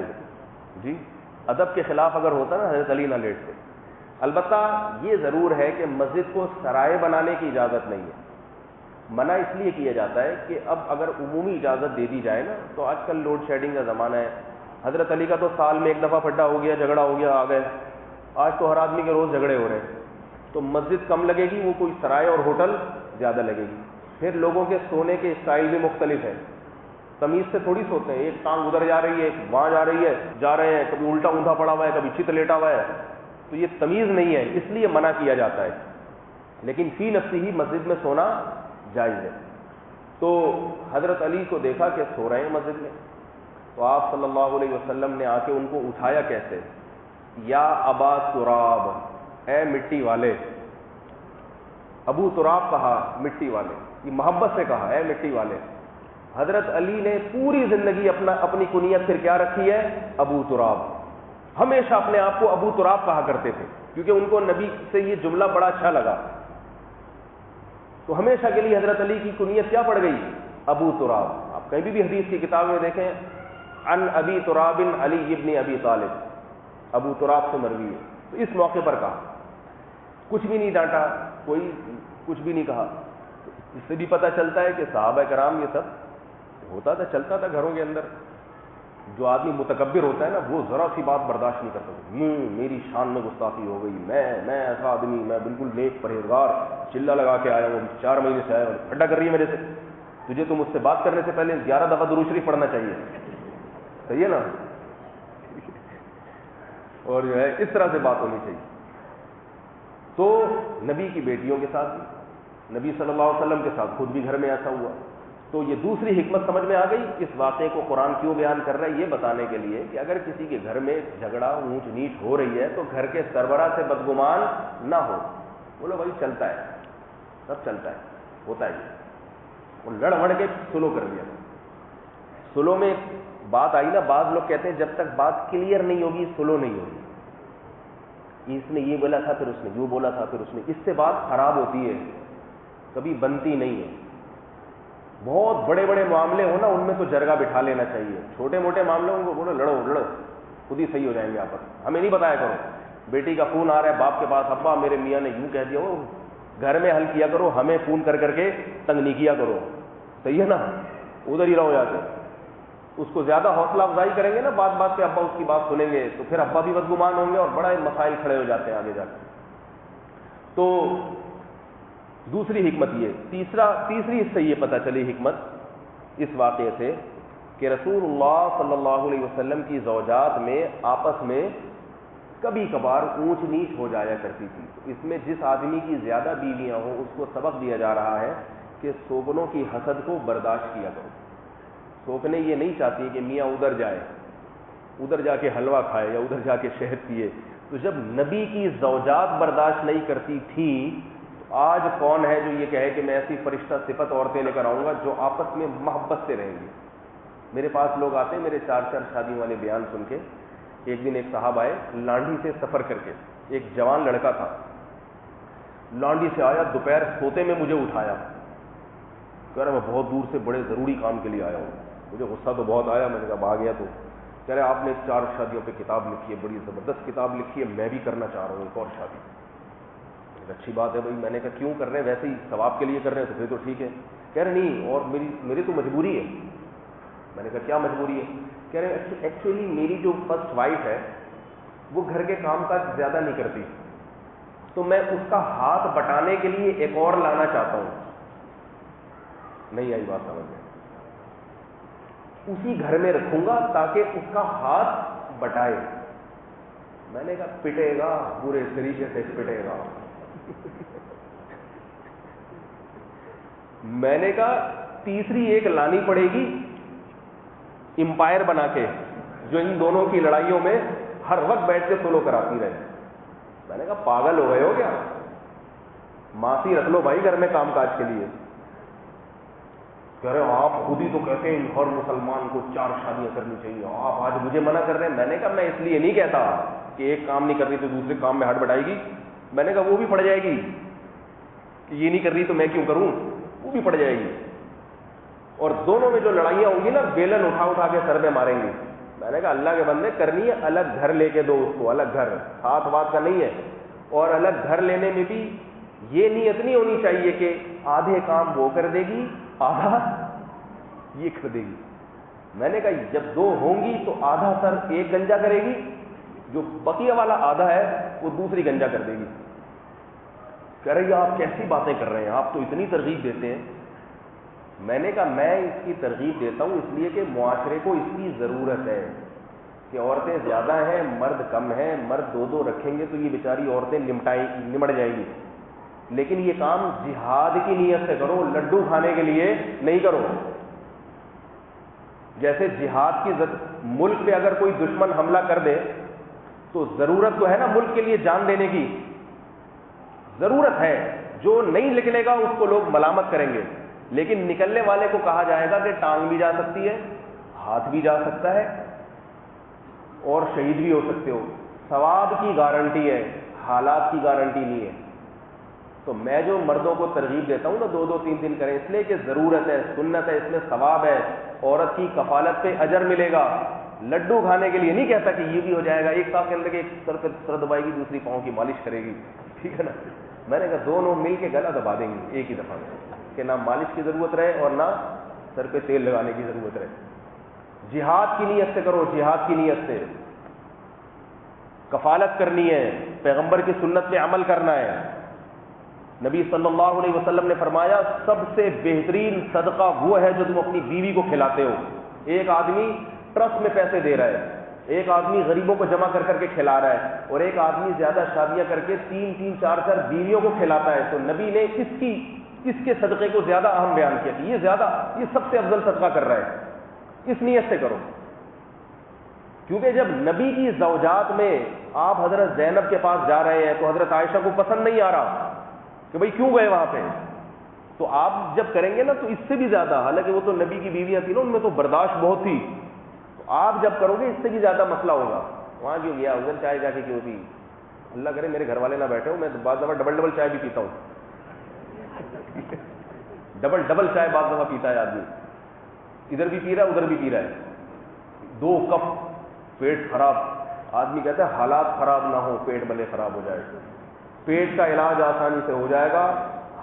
ہے جی. ادب کے خلاف اگر ہوتا نا حضرت علی نہ لیٹتے. البتہ یہ ضرور ہے کہ مسجد کو سرائے بنانے کی اجازت نہیں ہے. منع اس لیے کیا جاتا ہے کہ اب اگر عمومی اجازت دے دی جائے نا, تو آج کل لوڈ شیڈنگ کا زمانہ ہے. حضرت علی کا تو سال میں ایک دفعہ پھڈا ہو گیا, جھگڑا ہو گیا, آ گئے. آج تو ہر آدمی کے روز جھگڑے ہو رہے ہیں. تو مسجد کم لگے گی, وہ کوئی سرائے اور ہوٹل زیادہ لگے گی. پھر لوگوں کے سونے کے اسٹائل بھی مختلف ہیں, تمیز سے تھوڑی سوتے ہیں. ایک ٹانگ ادھر جا رہی ہے, ایک وہاں جا رہی ہے, جا رہے ہیں, کبھی الٹا اوندا پڑا ہوا ہے, کبھی چت لیٹا ہوا ہے. تو یہ تمیز نہیں ہے, اس لیے منع کیا جاتا ہے. لیکن فی نفسی ہی مسجد میں سونا جائز ہے. تو حضرت علی کو دیکھا کہ سو رہے ہیں مسجد میں. تو آپ صلی اللہ علیہ وسلم نے آ کے ان کو اٹھایا کیسے, یا ابا تراب, اے مٹی والے. ابو تراب کہا, مٹی والے, یہ محبت سے کہا, اے مٹی والے. حضرت علی نے پوری زندگی اپنی کنیت پھر کیا رکھی ہے, ابو تراب. ہمیشہ اپنے آپ کو ابو تراب کہا کرتے تھے کیونکہ ان کو نبی سے یہ جملہ بڑا اچھا لگا. تو ہمیشہ کے لیے حضرت علی کی کنیت کیا پڑ گئی, ابو تراب. آپ کہیں بھی حدیث کی کتاب میں دیکھیں, ان ابی تراب علی ابن ابی طالب, ابو تراب سے مروی ہے. تو اس موقع پر کہا, کچھ بھی نہیں ڈانٹا, کوئی کچھ بھی نہیں کہا. اس سے بھی پتہ چلتا ہے کہ صحابہ کرام یہ سب ہوتا تھا, چلتا تھا گھروں کے اندر. جو آدمی متکبر ہوتا ہے نا, وہ ذرا سی بات برداشت نہیں کرتا. میری شان میں گستاخی ہو گئی, میں ایسا آدمی, میں بالکل نیک پرہیزگار, چلا لگا کے آیا ہوں, 4 مہینے سے آیا ہوں, پھڈا کر رہی ہے میرے سے. تجھے تو مجھ سے بات کرنے سے پہلے 11 دفعہ درود شریف پڑھنا چاہیے, صحیح ہے نا. اور جو ہے اس طرح سے بات ہونی چاہیے. تو نبی کی بیٹیوں کے ساتھ بھی, نبی صلی اللہ علیہ وسلم کے ساتھ خود بھی گھر میں ایسا ہوا. تو یہ دوسری حکمت سمجھ میں آ گئی. اس واقعے کو قرآن کیوں بیان کر رہا ہے, یہ بتانے کے لیے کہ اگر کسی کے گھر میں جھگڑا, اونچ نیچ ہو رہی ہے تو گھر کے سربراہ سے بدگمان نہ ہو. بولو بھائی چلتا ہے, سب چلتا ہے, ہوتا ہے. وہ لڑ وڑ کے سلو کر لیا. سلو میں بات آئی نا, بعض لوگ کہتے ہیں جب تک بات کلیئر نہیں ہوگی سلو نہیں ہوگی. اس نے یہ بولا تھا, پھر اس نے یوں بولا تھا, پھر اس نے, اس سے بات خراب ہوتی ہے, کبھی بنتی نہیں ہے. بہت بڑے بڑے معاملے ہو نا, ان میں تو جرگہ بٹھا لینا چاہیے. چھوٹے موٹے معاملوں کو بولو لڑو, خود ہی صحیح ہو جائیں گے آپس. ہمیں نہیں بتایا کرو. بیٹی کا فون آ رہا ہے باپ کے پاس, ابا میرے میاں نے یوں کہہ دیا, وہ گھر میں حل کیا کرو, ہمیں فون کر کے تنگ نہیں کیا کرو, صحیح ہے نا. ادھر ہی رہو جا کے. اس کو زیادہ حوصلہ افزائی کریں گے نا, بات پہ ابا اس کی بات سنیں گے, تو پھر ابا بھی بدگمان ہوں گے اور بڑا مسائل کھڑے ہو جاتے ہیں آگے جا کے. تو دوسری حکمت یہ، تیسری اس سے یہ پتہ چلی حکمت اس واقعے سے کہ رسول اللہ صلی اللہ علیہ وسلم کی زوجات میں آپس میں کبھی کبھار اونچ نیچ ہو جایا کرتی تھی۔ اس میں جس آدمی کی زیادہ بیویاں ہوں اس کو سبق دیا جا رہا ہے کہ سوکنوں کی حسد کو برداشت کیا کرو۔ سوکنے یہ نہیں چاہتی کہ میاں ادھر جائے، ادھر جا کے حلوہ کھائے یا ادھر جا کے شہد پیے۔ تو جب نبی کی زوجات برداشت نہیں کرتی تھیں تو آج کون ہے جو یہ کہے کہ میں ایسی فرشتہ صفت عورتیں لے کر آؤں گا جو آپس میں محبت سے رہیں گی۔ میرے پاس لوگ آتے ہیں میرے 4 شادیوں والے بیان سن کے۔ ایک دن ایک صاحب آئے لانڈی سے سفر کر کے، ایک جوان لڑکا تھا، لانڈی سے آیا، دوپہر سوتے میں مجھے اٹھایا، کہہ رہا میں بہت دور سے بڑے ضروری کام کے لیے آیا ہوں۔ مجھے غصہ تو بہت آیا، میں نے کہا آ گیا تو کہہ رہے آپ نے 4 شادیوں پہ کتاب لکھی ہے، بڑی زبردست کتاب لکھی ہے، میں بھی کرنا چاہ رہا ہوں ایک اور شادی۔ اچھی بات ہے بھائی۔ میں نے کہا کیوں کر رہے ہیں؟ ویسے ہی ثواب کے لیے کر رہے ہیں تو پھر تو ٹھیک ہے۔ کہہ رہے نہیں، اور میری تو مجبوری ہے۔ میں نے کہا کیا مجبوری ہے؟ کہہ رہے ایکچولی میری جو فرسٹ وائف ہے وہ گھر کے کام کاج زیادہ نہیں کرتی، تو میں اس کا ہاتھ بٹانے کے لیے ایک اور لانا چاہتا ہوں۔ نہیں آئی بات سمجھ میں؟ اسی گھر میں رکھوں گا تاکہ اس کا ہاتھ بٹائے۔ میں نے کہا پٹے گا، برے طریقے سے پٹے گا۔ میں نے کہا تیسری ایک لانی پڑے گی امپائر بنا کے، جو ان دونوں کی لڑائیوں میں ہر وقت بیٹھ کے سولو کراتی رہے۔ میں نے کہا پاگل ہو گئے ہو کیا؟ ماسی رکھ لو بھائی گھر میں کام کاج کے لیے۔ کہہ رہے آپ خود ہی تو کہتے ہیں ہر مسلمان کو 4 شادیاں کرنی چاہیے، آپ آج مجھے منع کر رہے ہیں۔ میں نے کہا میں اس لیے نہیں کہتا کہ ایک کام نہیں کر رہی تو دوسرے کام میں ہٹ بٹائے گی، میں نے کہا وہ بھی پڑ جائے گی کہ یہ نہیں کر رہی تو میں کیوں کروں، وہ بھی پڑ جائے گی۔ اور دونوں میں جو لڑائیاں ہوں گی نا، بیلن اٹھا اٹھا کے سر میں ماریں گے۔ میں نے کہا اللہ کے بندے کرنی ہے الگ گھر لے کے دو اس کو، الگ گھر، ساتھ بات کا نہیں ہے۔ اور الگ گھر لینے میں بھی یہ نیت نہیں ہونی چاہیے کہ آدھے کام وہ کر دے گی آدھا یہ کر دے گی۔ میں نے کہا جب 2 ہوں گی تو آدھا سر ایک گنجا کرے گی، جو بقیہ والا آدھا ہے وہ دوسری گنجا کر دے گی۔ کہہ رہی آپ کیسی باتیں کر رہے ہیں، آپ تو اتنی ترغیب دیتے ہیں۔ میں نے کہا میں اس کی ترغیب دیتا ہوں اس لیے کہ معاشرے کو اس کی ضرورت ہے کہ عورتیں زیادہ ہیں مرد کم ہیں، مرد 2 رکھیں گے تو یہ بیچاری عورتیں نمٹ جائیں گی۔ لیکن یہ کام جہاد کی نیت سے کرو، لڈو کھانے کے لیے نہیں کرو۔ جیسے جہاد کی ملک پہ اگر کوئی دشمن حملہ کر دے تو ضرورت تو ہے نا ملک کے لیے جان دینے کی، ضرورت ہے۔ جو نہیں نکلے گا اس کو لوگ ملامت کریں گے، لیکن نکلنے والے کو کہا جائے گا کہ ٹانگ بھی جا سکتی ہے، ہاتھ بھی جا سکتا ہے اور شہید بھی ہو سکتے ہو۔ ثواب کی گارنٹی ہے، حالات کی گارنٹی نہیں ہے۔ تو میں جو مردوں کو ترغیب دیتا ہوں نا 2-2 3 کریں، اس لیے کہ ضرورت ہے، سنت ہے، اس میں ثواب ہے، عورت کی کفالت پہ اجر ملے گا۔ لڈو کھانے کے لیے نہیں کہتا کہ یہ بھی ہو جائے گا، ایک ساتھ کے اندر ایک سر پہ سر دبائے گی، دوسری پاؤں کی مالش کرے گی، ٹھیک ہے نا۔ میں نے کہا دونوں مل کے گلا دبا دیں گے ایک ہی دفعہ میں، کہ نہ مالش کی ضرورت رہے اور نہ سر پہ تیل لگانے کی ضرورت رہے۔ جہاد کی نیت سے کرو، جہاد کی نیت سے کفالت کرنی ہے، پیغمبر کی سنت پہ عمل کرنا ہے۔ نبی صلی اللہ علیہ وسلم نے فرمایا سب سے بہترین صدقہ وہ ہے جو تم اپنی بیوی کو کھلاتے ہو۔ ایک آدمی ٹرسٹ میں پیسے دے رہا ہے، ایک آدمی غریبوں کو جمع کر کر کے کھلا رہا ہے، اور ایک آدمی زیادہ شادیاں کر کے 3-3 4-4 بیویوں کو کھلاتا ہے، تو نبی نے کس کے صدقے کو زیادہ اہم بیان کیا کہ یہ سب سے افضل صدقہ کر رہا ہے۔ اس نیت سے کرو، کیونکہ جب نبی کی زوجات میں آپ حضرت زینب کے پاس جا رہے ہیں تو حضرت عائشہ کو پسند نہیں آ رہا کہ بھئی کیوں گئے وہاں پہ، تو آپ جب کریں گے نا تو اس سے بھی زیادہ، حالانکہ وہ تو نبی کی بیویاں تھیں نا، ان میں تو برداشت بہت تھی، تو آپ جب کرو گے اس سے بھی زیادہ مسئلہ ہوگا۔ وہاں کیوں گیا، ادھر چائے جا کے کیوں پی، اللہ کرے میرے گھر والے نہ بیٹھے ہوں، میں بعض دفعہ ڈبل چائے بھی پیتا ہوں، ڈبل چائے بعض دفعہ پیتا ہے آدمی، ادھر بھی پی رہا ہے ادھر بھی پی رہا ہے، 2 کپ، پیٹ خراب، آدمی کہتا ہے حالات خراب نہ ہو پیٹ بھلے خراب ہو جائے۔ پیٹ کا علاج آسانی سے ہو جائے گا،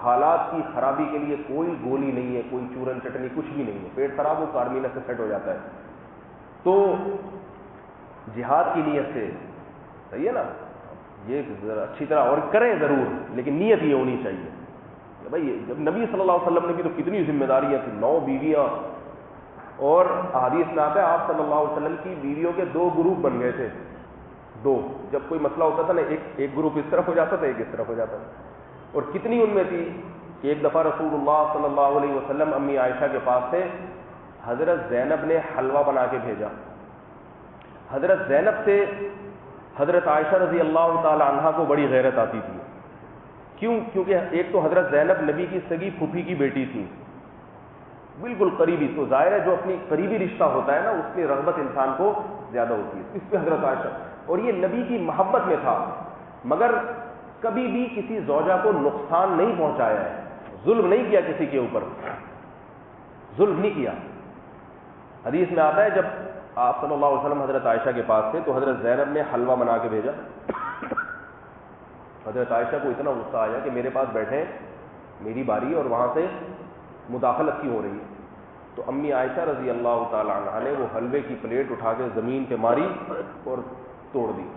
حالات کی خرابی کے لیے کوئی گولی نہیں ہے، کوئی چورن چٹنی کچھ بھی نہیں ہے، پیٹ خراب ہو کارمینہ سے سیٹ ہو جاتا ہے۔ تو جہاد کی نیت سے، صحیح ہے نا، یہ اچھی طرح اور کریں ضرور، لیکن نیت یہ ہونی چاہیے کہ بھائی جب نبی صلی اللہ علیہ وسلم نے بھی تو کتنی ذمہ داریاں تھیں، 9 بیویاں، اور حدیث میں آتا ہے آپ صلی اللہ علیہ وسلم کی بیویوں کے 2 گروپ بن گئے تھے، 2، جب کوئی مسئلہ ہوتا تھا نا ایک گروپ اس طرف ہو جاتا تھا، ایک اس طرف ہو جاتا تھا، اور کتنی ان میں تھی کہ ایک دفعہ رسول اللہ صلی اللہ علیہ وسلم امی عائشہ کے پاس سے حضرت زینب نے حلوہ بنا کے بھیجا. حضرت زینب سے حضرت عائشہ رضی اللہ تعالی عنہا کو بڑی غیرت آتی تھی. کیوں؟ کیونکہ ایک تو حضرت زینب نبی کی سگی پھوپھی کی بیٹی تھی، بالکل قریبی، تو ظاہر ہے جو اپنی قریبی رشتہ ہوتا ہے نا اس کی رغبت انسان کو زیادہ ہوتی ہے. اس پہ حضرت عائشہ، اور یہ نبی کی محبت میں تھا، مگر کبھی بھی کسی زوجہ کو نقصان نہیں پہنچایا ہے، ظلم نہیں کیا کسی کے اوپر، ظلم نہیں کیا. حدیث میں آتا ہے جب آپ صلی اللہ علیہ وسلم حضرت عائشہ کے پاس تھے تو حضرت زینب نے حلوہ بنا کے بھیجا. حضرت عائشہ کو اتنا غصہ آیا کہ میرے پاس بیٹھے، میری باری اور وہاں سے مداخلت کی ہو رہی ہے. تو امی عائشہ رضی اللہ تعالی عنہا نے وہ حلوے کی پلیٹ اٹھا کے زمین پہ ماری اور توڑ دی.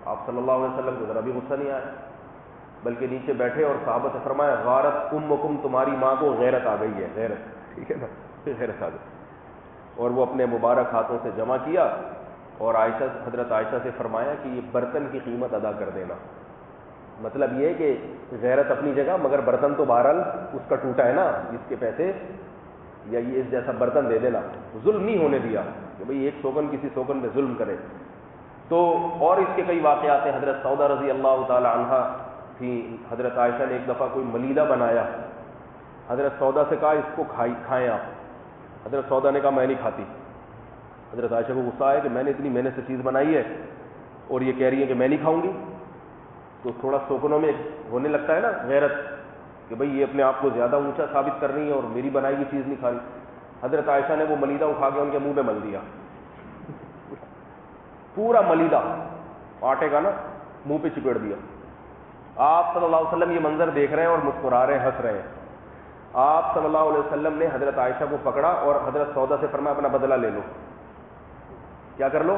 آپ صلی اللہ علیہ وسلم کو ذرا بھی غصہ نہیں آیا، بلکہ نیچے بیٹھے اور صحابہ سے فرمایا غارت امکم، تمہاری ماں کو غیرت آ گئی ہے، غیرت، ٹھیک ہے نا، غیرت آ گئی. اور وہ اپنے مبارک ہاتھوں سے جمع کیا اور حضرت عائشہ سے فرمایا کہ یہ برتن کی قیمت ادا کر دینا. مطلب یہ کہ غیرت اپنی جگہ، مگر برتن تو بہرحال اس کا ٹوٹا ہے نا، اس کے پیسے یا یہ اس جیسا برتن دے دینا. ظلم نہیں ہونے دیا کہ بھئی ایک سوگن کسی سوگن پہ ظلم کرے. تو اور اس کے کئی واقعات ہیں. حضرت سودا رضی اللہ تعالی عنہا تھی، حضرت عائشہ نے ایک دفعہ کوئی ملیدہ بنایا، حضرت سودا سے کہا اس کو کھائیں آپ. حضرت سودا نے کہا میں نہیں کھاتی. حضرت عائشہ کو غصہ آیا کہ میں نے اتنی محنت سے چیز بنائی ہے اور یہ کہہ رہی ہے کہ میں نہیں کھاؤں گی. تو تھوڑا سوکنوں میں ہونے لگتا ہے نا غیرت کہ بھئی یہ اپنے آپ کو زیادہ اونچا ثابت کر رہی ہے اور میری بنائی ہوئی چیز نہیں کھا رہی. حضرت عائشہ نے وہ ملیدہ اٹھا کے ان کے منہ پہ مل دیا، پورا ملیدہ آٹے کا نا منہ پہ چپیڑ دیا. آپ صلی اللہ علیہ وسلم یہ منظر دیکھ رہے ہیں اور مسکرا رہے ہیں، ہنس رہے ہیں. آپ صلی اللہ علیہ وسلم نے حضرت عائشہ کو پکڑا اور حضرت سودا سے فرمایا اپنا بدلہ لے لو. کیا کر لو؟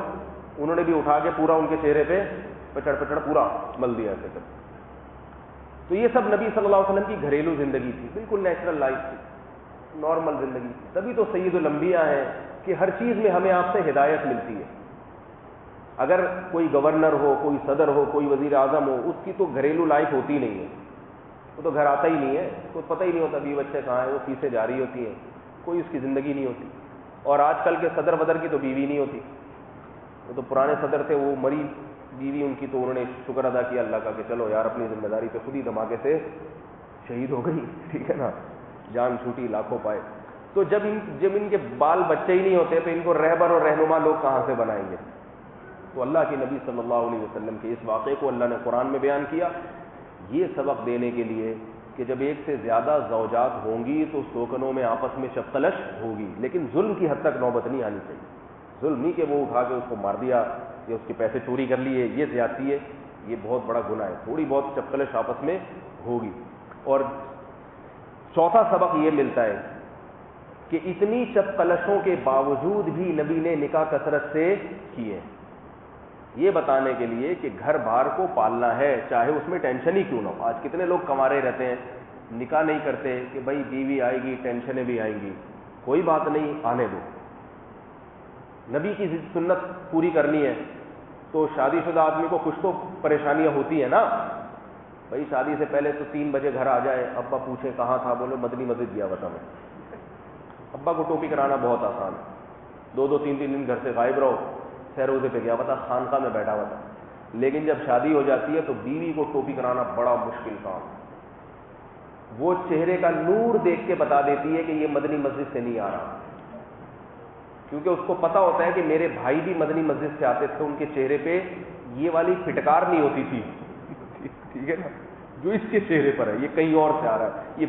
انہوں نے بھی اٹھا کے پورا ان کے چہرے پہ پچڑ پورا مل دیا ایسے کر. تو یہ سب نبی صلی اللہ علیہ وسلم کی گھریلو زندگی تھی، بالکل نیچرل لائف تھی، نارمل زندگی تھی. تبھی تو سید الانبیاء ہیں کہ ہر چیز میں ہمیں آپ سے ہدایت ملتی ہے. اگر کوئی گورنر ہو، کوئی صدر ہو، کوئی وزیر اعظم ہو، اس کی تو گھریلو لائف ہوتی نہیں ہے، وہ تو گھر آتا ہی نہیں ہے، اس کو پتہ ہی نہیں ہوتا بیوی بچے کہاں ہیں، وہ فیسیں جاری ہوتی ہیں، کوئی اس کی زندگی نہیں ہوتی. اور آج کل کے صدر بدر کی تو بیوی نہیں ہوتی. وہ تو پرانے صدر تھے، وہ مری بیوی ان کی، تو انہوں نے شکر ادا کیا اللہ کا کہ چلو یار اپنی ذمہ داری پہ خود ہی دھماکے سے شہید ہو گئی، ٹھیک ہے نا، جان چھوٹی لاکھوں پائے. تو جب ان کے بال بچے ہی نہیں ہوتے تو ان کو رہبر اور رہنما لوگ کہاں سے بنائیں گے؟ تو اللہ کے نبی صلی اللہ علیہ وسلم کے اس واقعے کو اللہ نے قرآن میں بیان کیا، یہ سبق دینے کے لیے کہ جب ایک سے زیادہ زوجات ہوں گی تو سوکنوں میں آپس میں شبقلش ہوگی، لیکن ظلم کی حد تک نوبت نہیں آنی چاہیے. ظلم نہیں کہ وہ اٹھا کے اس کو مار دیا یا اس کے پیسے چوری کر لیے، یہ زیادتی ہے، یہ بہت بڑا گناہ ہے. تھوڑی بہت شبقلش آپس میں ہوگی. اور چوتھا سبق یہ ملتا ہے کہ اتنی شبقلشوں کے باوجود بھی نبی نے نکاح کثرت سے کیے، یہ بتانے کے لیے کہ گھر بار کو پالنا ہے، چاہے اس میں ٹینشن ہی کیوں نہ ہو. آج کتنے لوگ کنوارے رہتے ہیں، نکاح نہیں کرتے کہ بھائی بیوی آئے گی ٹینشنیں بھی آئیں گی، کوئی بات نہیں آنے دو. نبی کی سنت پوری کرنی ہے تو شادی شدہ آدمی کو کچھ تو پریشانیاں ہوتی ہیں نا. بھائی شادی سے پہلے تو 3 بجے گھر آ جائے، ابا پوچھے کہاں تھا، بولے مدنی مسجد گیا بتا میں. ابا کو ٹوپی کرانا بہت آسان ہے، 2-2 3-3 دن گھر سے غائب رہو، سیروزے پہ گیا بتا، خانقاہ میں بیٹھا ہوا تھا. لیکن جب شادی ہو جاتی ہے تو بیوی کو ٹوپی کرانا بڑا مشکل کام. وہ چہرے کا نور دیکھ کے بتا دیتی ہے کہ یہ مدنی مسجد سے نہیں آ رہا، کیونکہ اس کو پتا ہوتا ہے کہ میرے بھائی بھی مدنی مسجد سے آتے تھے، ان کے چہرے پہ یہ والی پھٹکار نہیں ہوتی تھی، ٹھیک ہے نا، جو اس کے چہرے پر ہے. یہ کہیں اور سے آ رہا ہے، یہ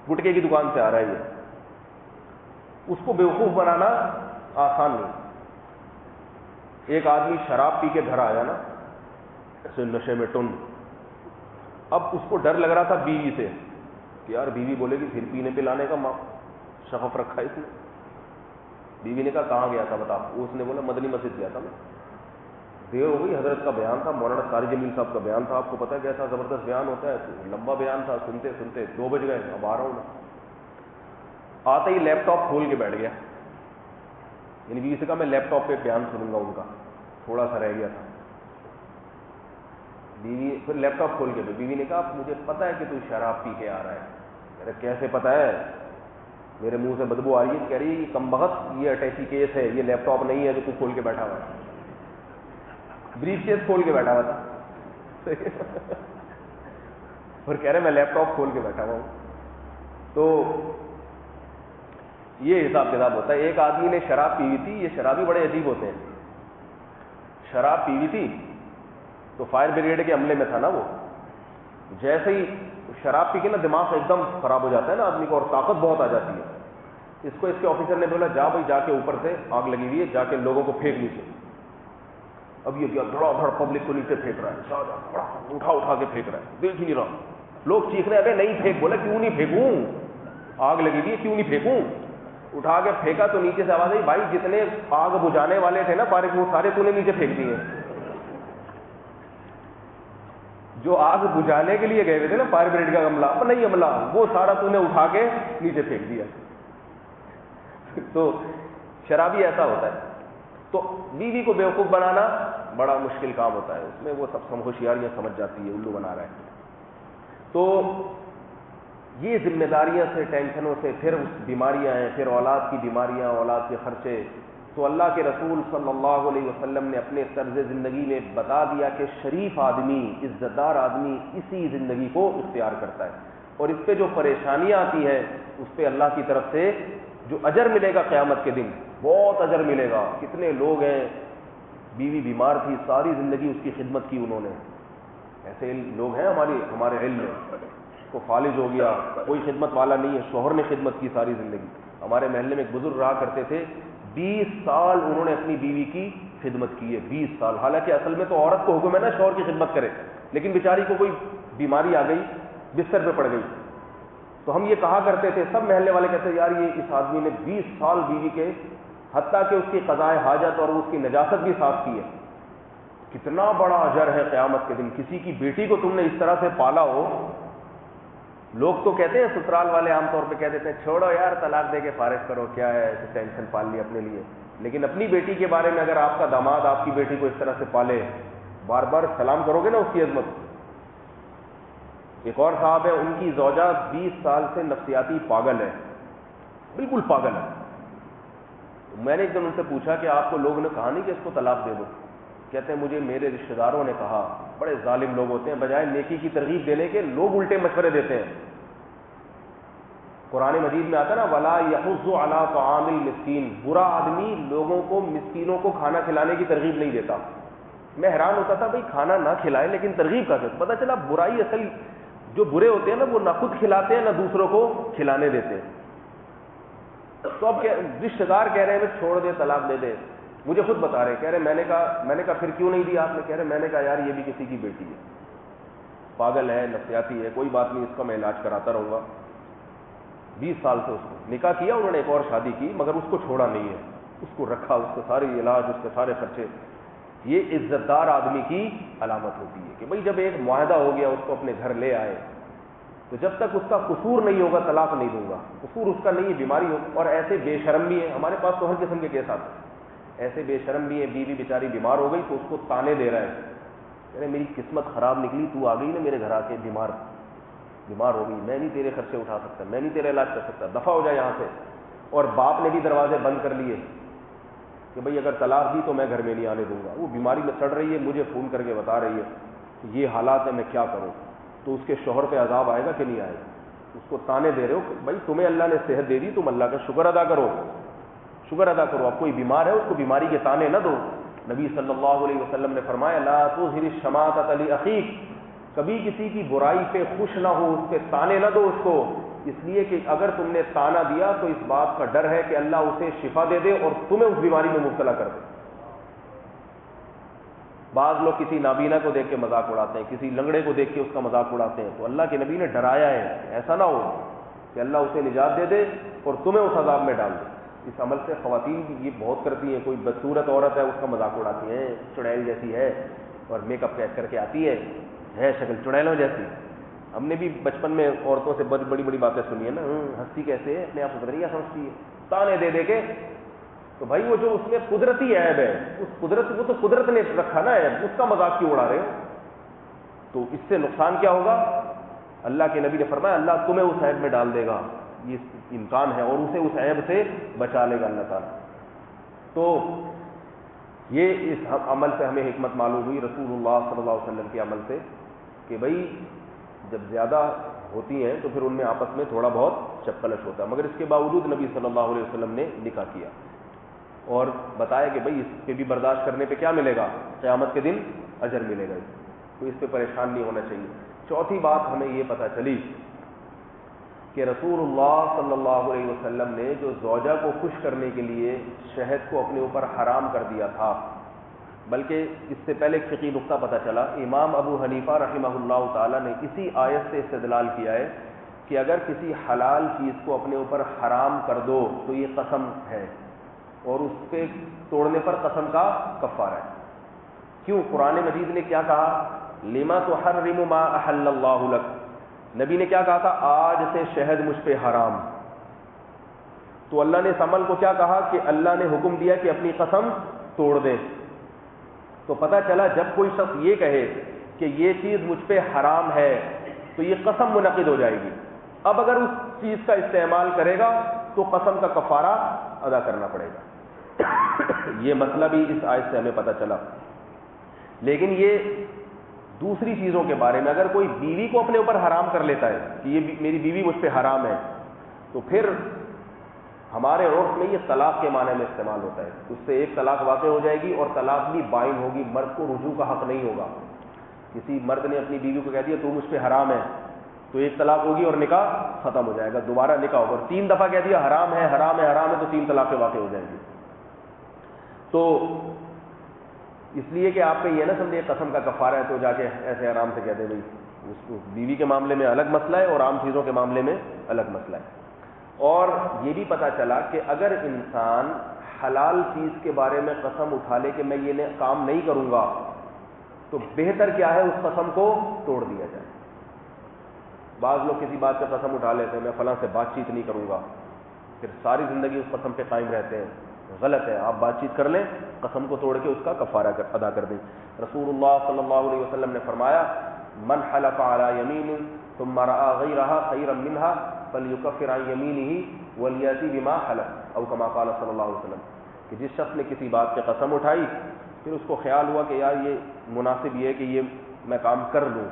گٹکے کی دکان سے آ رہا ہے. یہ اس کو بیوقوف بنانا آسان نہیں. ایک آدمی شراب پی کے گھر آیا نا ایسے نشے میں ٹن، اب اس کو ڈر لگ رہا تھا بیوی سے کہ یار بیوی بولے گی پھر پینے پہ لانے کا شغف رکھا اس نے. بیوی نے کہا کہاں گیا تھا بتا، اس نے بولا مدنی مسجد گیا تھا میں. دیر ہو گئی, حضرت کا بیان تھا, مولانا قاری جمیل صاحب کا بیان تھا, آپ کو پتہ کیسا زبردست بیان ہوتا ہے, لمبا بیان تھا, سنتے سنتے 2 بج گئے, اب آ رہا ہوں میں. آتے ہی لیپ ٹاپ کھول کے بیٹھ گیا, یعنی بیوی سے کہا میں لیپ ٹاپ پہ بیان سنوں گا ان کا, تھوڑا سا رہ گیا تھا. بیوی پھر لیپ ٹاپ کھول کے, بیوی نے کہا مجھے پتہ ہے کہ تو شراب پی کے آ رہا ہے. میرے کیسے پتہ ہے, میرے منہ سے بدبو آ رہی ہے. کہہ رہی ہے کم بخت, یہ اٹیچی کیس ہے, یہ لیپ ٹاپ نہیں ہے جو تو کھول کے بیٹھا ہوا ہے. بریف کیس کھول کے بیٹھا ہوا تھا اور کہہ رہے میں لیپ ٹاپ کھول کے بیٹھا ہوا ہوں. تو یہ حساب کتاب ہوتا ہے. ایک آدمی نے شراب پی ہوئی تھی, یہ شرابی بڑے عجیب ہوتے ہیں, شراب پی ہوئی تھی تو فائر بریگیڈ کے عملے میں تھا نا وہ. جیسے ہی شراب پی کے نا دماغ ایک دم خراب ہو جاتا ہے نا آدمی کو, اور طاقت بہت آ جاتی ہے. اس کو اس کے آفیسر نے بولا جا بھائی, جا کے اوپر سے آگ لگی ہوئی ہے, جا کے لوگوں کو پھینک نیچے. اب یہ کیا دھڑا دھڑ پبلک کو نیچے پھینک رہا ہے, اٹھا کے پھینک رہا ہے, دیکھ ہی نہیں رہا. لوگ چیخ رہے ہیں ابے نہیں پھینک. بولا کیوں نہیں پھینکوں, آگ لگی ہوئی ہے, کیوں نہیں پھینکوں. اٹھا کے پھینکا تو نیچے سے آواز آئی, بھائی جتنے آگ بجھانے والے تھے نا فارغ, وہ سارے تو نے نیچے پھینک دیے. جو آگ بجھانے کے لیے گئے ہوئے تھے نا فائر بریگیڈ کا عملہ, اپنا ہی عملہ, وہ سارا تو نے اٹھا کے نیچے پھینک دیا. تو شرابی ایسا ہوتا ہے. تو بیوی کو بیوقوف بنانا بڑا مشکل کام ہوتا ہے, اس میں وہ سب ہوشیاریاں سمجھ جاتی ہے, الو بنا رہا ہے. تو یہ ذمہ داریاں سے, ٹینشنوں سے, پھر بیماریاں ہیں, پھر اولاد کی بیماریاں, اولاد کے خرچے. تو اللہ کے رسول صلی اللہ علیہ وسلم نے اپنے طرز زندگی میں بتا دیا کہ شریف آدمی, عزت دار آدمی اسی زندگی کو اختیار کرتا ہے, اور اس پہ جو پریشانیاں آتی ہیں اس پہ اللہ کی طرف سے جو اجر ملے گا قیامت کے دن, بہت اجر ملے گا. کتنے لوگ ہیں, بیوی بیمار تھی, ساری زندگی اس کی خدمت کی انہوں نے. ایسے لوگ ہیں ہمارے علم میں, کو فالج ہو گیا, کوئی خدمت والا نہیں ہے, شوہر نے خدمت کی ساری زندگی. ہمارے محلے میں ایک بزرگ رہا کرتے تھے, 20 سال انہوں نے اپنی بیوی کی خدمت کی ہے, 20 سال. حالانکہ اصل میں تو عورت کو حکم ہے نا شوہر کی خدمت کرے, لیکن بیچاری کو کوئی بیماری آ گئی, بستر پہ پڑ گئی. تو ہم یہ کہا کرتے تھے, سب محلے والے کہتے ہیں یار یہ اس آدمی نے 20 سال بیوی کے, حتیٰ کہ اس کی قضائے حاجت اور اس کی نجاست بھی صاف کی ہے. کتنا بڑا اجر ہے قیامت کے دن. کسی کی بیٹی کو تم نے اس طرح سے پالا ہو. لوگ تو کہتے ہیں, سسرال والے عام طور پہ کہہ دیتے ہیں چھوڑو یار طلاق دے کے فارغ کرو, کیا ہے ٹینشن پال لی اپنے لیے. لیکن اپنی بیٹی کے بارے میں اگر آپ کا داماد آپ کی بیٹی کو اس طرح سے پالے, بار بار سلام کرو گے نا اس کی عظمت. ایک اور صاحب ہے, ان کی زوجہ 20 سال سے نفسیاتی پاگل ہے, بالکل پاگل ہے. میں نے ایک دن ان سے پوچھا کہ آپ کو لوگوں نے کہا نہیں کہ اس کو طلاق دے دو. کہتے ہیں مجھے میرے رشتہ داروں نے کہا. بڑے ظالم لوگ ہوتے ہیں, بجائے نیکی کی ترغیب دینے کے لوگ الٹے مشورے دیتے ہیں. قرآن مجید میں آتا نا ولا یحض علی طعام المسکین, برا آدمی لوگوں کو, مسکینوں کو کھانا کھلانے کی ترغیب نہیں دیتا. میں حیران ہوتا تھا بھائی کھانا نہ کھلائے لیکن ترغیب کا کیسے. پتہ چلا برائی اصل جو برے ہوتے ہیں نا وہ نہ خود کھلاتے ہیں نہ دوسروں کو کھلانے دیتے ہیں. تو اب رشتہ دار کہہ رہے ہیں چھوڑ دے طلاق دے دے. مجھے خود بتا رہے, کہہ رہے میں نے کہا پھر کیوں نہیں دیا آپ نے. کہہ رہے میں نے کہا یار یہ بھی کسی کی بیٹی ہے, پاگل ہے, نفسیاتی ہے, کوئی بات نہیں اس کا میں علاج کراتا رہوں گا. 20 سال سے اس کو نکاح کیا انہوں نے, ایک اور شادی کی, مگر اس کو چھوڑا نہیں ہے, اس کو رکھا, اس کے سارے علاج, اس کے سارے خرچے. یہ عزت دار آدمی کی علامت ہوتی ہے کہ بھئی جب ایک معاہدہ ہو گیا اس کو اپنے گھر لے آئے, تو جب تک اس کا قصور نہیں ہوگا طلاق نہیں دوں گا. قصور اس کا نہیں ہے, بیماری ہو. اور ایسے بے شرم بھی ہیں, ہمارے پاس تو ہر قسم کے کیس آتے ہیں. ایسے بے شرم بھی ہیں, بیوی بیچاری بیمار ہو گئی تو اس کو تانے دے رہا ہے, ارے میری قسمت خراب نکلی, تو آ گئی نا میرے گھر آ کے, بیمار ہو گئی, میں نہیں تیرے خرچے اٹھا سکتا, میں نہیں تیرا علاج کر سکتا, دفع ہو جائے یہاں سے. اور باپ نے بھی دروازے بند کر لیے کہ بھئی اگر طلاق دی تو میں گھر میں نہیں آنے دوں گا. وہ بیماری میں سڑ رہی ہے, مجھے فون کر کے بتا رہی ہے کہ یہ حالات ہے, میں کیا کروں. تو اس کے شوہر پہ عذاب آئے گا کہ نہیں آئے گا. اس کو تانے دے رہے ہو, بھائی تمہیں اللہ نے صحت دے دی, تم اللہ کا شکر ادا کرو, شکر ادا کرو. اب کوئی بیمار ہے اس کو بیماری کے تانے نہ دو. نبی صلی اللہ علیہ وسلم نے فرمایا لا تظہر الشماتۃ لاخیک, کبھی کسی کی برائی پہ خوش نہ ہو, اس پہ تانے نہ دو اس کو, اس لیے کہ اگر تم نے تانا دیا تو اس بات کا ڈر ہے کہ اللہ اسے شفا دے دے اور تمہیں اس بیماری میں مبتلا کر دے. بعض لوگ کسی نابینا کو دیکھ کے مذاق اڑاتے ہیں, کسی لنگڑے کو دیکھ کے اس کا مذاق اڑاتے ہیں. تو اللہ کے نبی نے ڈرایا ہے ایسا نہ ہو کہ اللہ اسے نجات دے دے اور تمہیں اس عذاب میں ڈال دے. اس عمل سے خواتین بھی یہ بہت کرتی ہیں. کوئی بدصورت عورت ہے اس کا مذاق اڑاتی ہیں, چڑیل جیسی ہے اور میک اپ کر کے آتی ہے شکل چڑیلوں جیسی. ہم نے بھی بچپن میں عورتوں سے بڑی بڑی باتیں سنی ہیں نا, ہنستی کیسے ہے, اپنے آپ کو کیا سمجھتی ہے, تانے دے کے. تو بھائی وہ جو اس میں قدرتی عیب ہے, اس قدرت وہ تو قدرت نے رکھا نا عیب, اس کا مذاق کیوں اڑا رہے ہو؟ تو اس سے نقصان کیا ہوگا؟ اللہ کے نبی نے فرمایا اللہ تمہیں اس عیب میں ڈال دے گا, یہ امکان ہے, اور اسے اس عیب سے بچا لے گا اللہ تعالیٰ. تو یہ اس عمل سے ہمیں حکمت معلوم ہوئی رسول اللہ صلی اللہ علیہ وسلم کے عمل سے, کہ بھائی جب زیادہ ہوتی ہیں تو پھر ان میں آپس میں تھوڑا بہت چپکلش ہوتا ہے, مگر اس کے باوجود نبی صلی اللہ علیہ وسلم نے نکاح کیا اور بتایا کہ بھائی اس پہ بھی برداشت کرنے پہ کیا ملے گا, قیامت کے دن اجر ملے گا, تو اس پہ پریشان نہیں ہونا چاہیے. چوتھی بات ہمیں یہ پتہ چلی کہ رسول اللہ صلی اللہ علیہ وسلم نے جو زوجہ کو خوش کرنے کے لیے شہد کو اپنے اوپر حرام کر دیا تھا, بلکہ اس سے پہلے ایک فقہی نقطہ پتہ چلا, امام ابو حنیفہ رحمہ اللہ تعالیٰ نے اسی آیت سے استدلال کیا ہے کہ اگر کسی حلال چیز کو اپنے اوپر حرام کر دو تو یہ قسم ہے, اور اس پہ توڑنے پر قسم کا کفارہ ہے. کیوں؟ قرآن مجید نے کیا کہا, لما تحرم ما احل اللہ لک, نبی نے کیا کہا تھا, آج سے شہد مجھ پہ حرام. تو اللہ نے اس عمل کو کیا کہا کہ اللہ نے حکم دیا کہ اپنی قسم توڑ دیں. تو پتہ چلا جب کوئی شخص یہ کہے کہ یہ چیز مجھ پہ حرام ہے تو یہ قسم منعقد ہو جائے گی. اب اگر اس چیز کا استعمال کرے گا تو قسم کا کفارہ ادا کرنا پڑے گا. یہ مسئلہ بھی اس آیت سے ہمیں پتہ چلا. لیکن یہ دوسری چیزوں کے بارے میں, اگر کوئی بیوی کو اپنے اوپر حرام کر لیتا ہے کہ یہ میری بیوی مجھ پہ حرام ہے, تو پھر ہمارے عرف میں یہ طلاق کے معنی میں استعمال ہوتا ہے. اس سے ایک طلاق واقع ہو جائے گی اور طلاق بھی بائن ہوگی, مرد کو رجوع کا حق نہیں ہوگا. کسی مرد نے اپنی بیوی کو کہہ دیا تو مجھ پہ حرام ہے, تو ایک طلاق ہوگی اور نکاح ختم ہو جائے گا, دوبارہ نکاح ہوگا. اور 3 دفعہ کہہ دیا حرام ہے حرام ہے حرام ہے تو 3 طلاقیں واقع ہو جائیں گی. تو اس لیے کہ آپ کا یہ نہ سمجھے قسم کا کفارہ ہے تو جا کے ایسے آرام سے کہتے بھائی, اس بیوی کے معاملے میں الگ مسئلہ ہے اور عام چیزوں کے معاملے میں الگ مسئلہ ہے. اور یہ بھی پتہ چلا کہ اگر انسان حلال چیز کے بارے میں قسم اٹھا لے کہ میں یہ کام نہیں کروں گا, تو بہتر کیا ہے اس قسم کو توڑ دیا جائے. بعض لوگ کسی بات پہ قسم اٹھا لیتے ہیں, میں فلاں سے بات چیت نہیں کروں گا, پھر ساری زندگی اس قسم پہ قائم رہتے ہیں. غلط ہے, آپ بات چیت کر لیں, قسم کو توڑ کے اس کا کفارہ ادا کر دیں. رسول اللہ صلی اللہ علیہ وسلم نے فرمایا, من حلف علی یمین ثم رأى غیرها خیرا منها فلیکفر عن یمینہ ولیأتی بما حلف, او کما قال صلی اللہ علیہ وسلم, کہ جس شخص نے کسی بات پہ قسم اٹھائی پھر اس کو خیال ہوا کہ یار یہ مناسب یہ ہے کہ یہ میں کام کر لوں,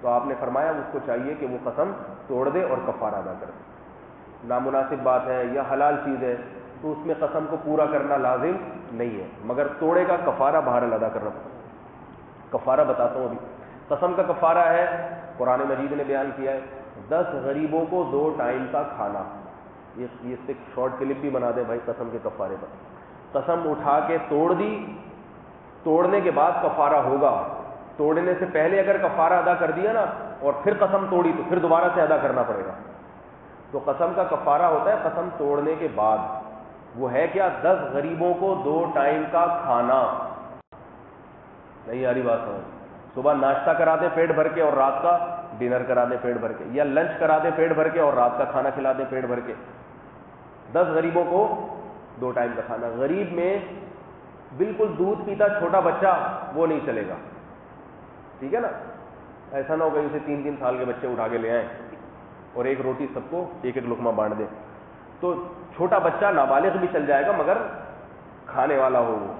تو آپ نے فرمایا اس کو چاہیے کہ وہ قسم توڑ دے اور کفارہ ادا کر دے. نامناسب بات ہے یا حلال چیز ہے تو اس میں قسم کو پورا کرنا لازم نہیں ہے, مگر توڑے کا کفارہ بہرحال ادا کرنا پڑتا ہے. کفارہ بتاتا ہوں ابھی. قسم کا کفارہ ہے, قرآن مجید نے بیان کیا ہے, 10 غریبوں کو 2 ٹائم کا کھانا. یہ اس پہ شارٹ کلپ بھی بنا دیں بھائی قسم کے کفارے پر. قسم اٹھا کے توڑ دی, توڑنے کے بعد کفارہ ہوگا. توڑنے سے پہلے اگر کفارہ ادا کر دیا نا اور پھر قسم توڑی تو پھر دوبارہ سے ادا کرنا پڑے گا. تو قسم کا کفارہ ہوتا ہے قسم توڑنے کے بعد. وہ ہے کیا؟ 10 غریبوں کو 2 ٹائم کا کھانا. نہیں آ رہی بات ہے؟ صبح ناشتہ کرا دیں پیٹ بھر کے اور رات کا ڈنر کرا دیں پیٹ بھر کے, یا لنچ کرا دیں پیٹ بھر کے اور رات کا کھانا کھلا دیں پیٹ بھر کے. 10 غریبوں کو 2 ٹائم کا کھانا. غریب میں بالکل دودھ پیتا چھوٹا بچہ وہ نہیں چلے گا, ٹھیک ہے نا. ایسا نہ ہوگا اسے 3 سال کے بچے اٹھا کے لے آئیں اور ایک روٹی سب کو ایک لقمہ بانٹ دیں. تو چھوٹا بچہ نابالغ بھی چل جائے گا مگر کھانے والا ہو وہ.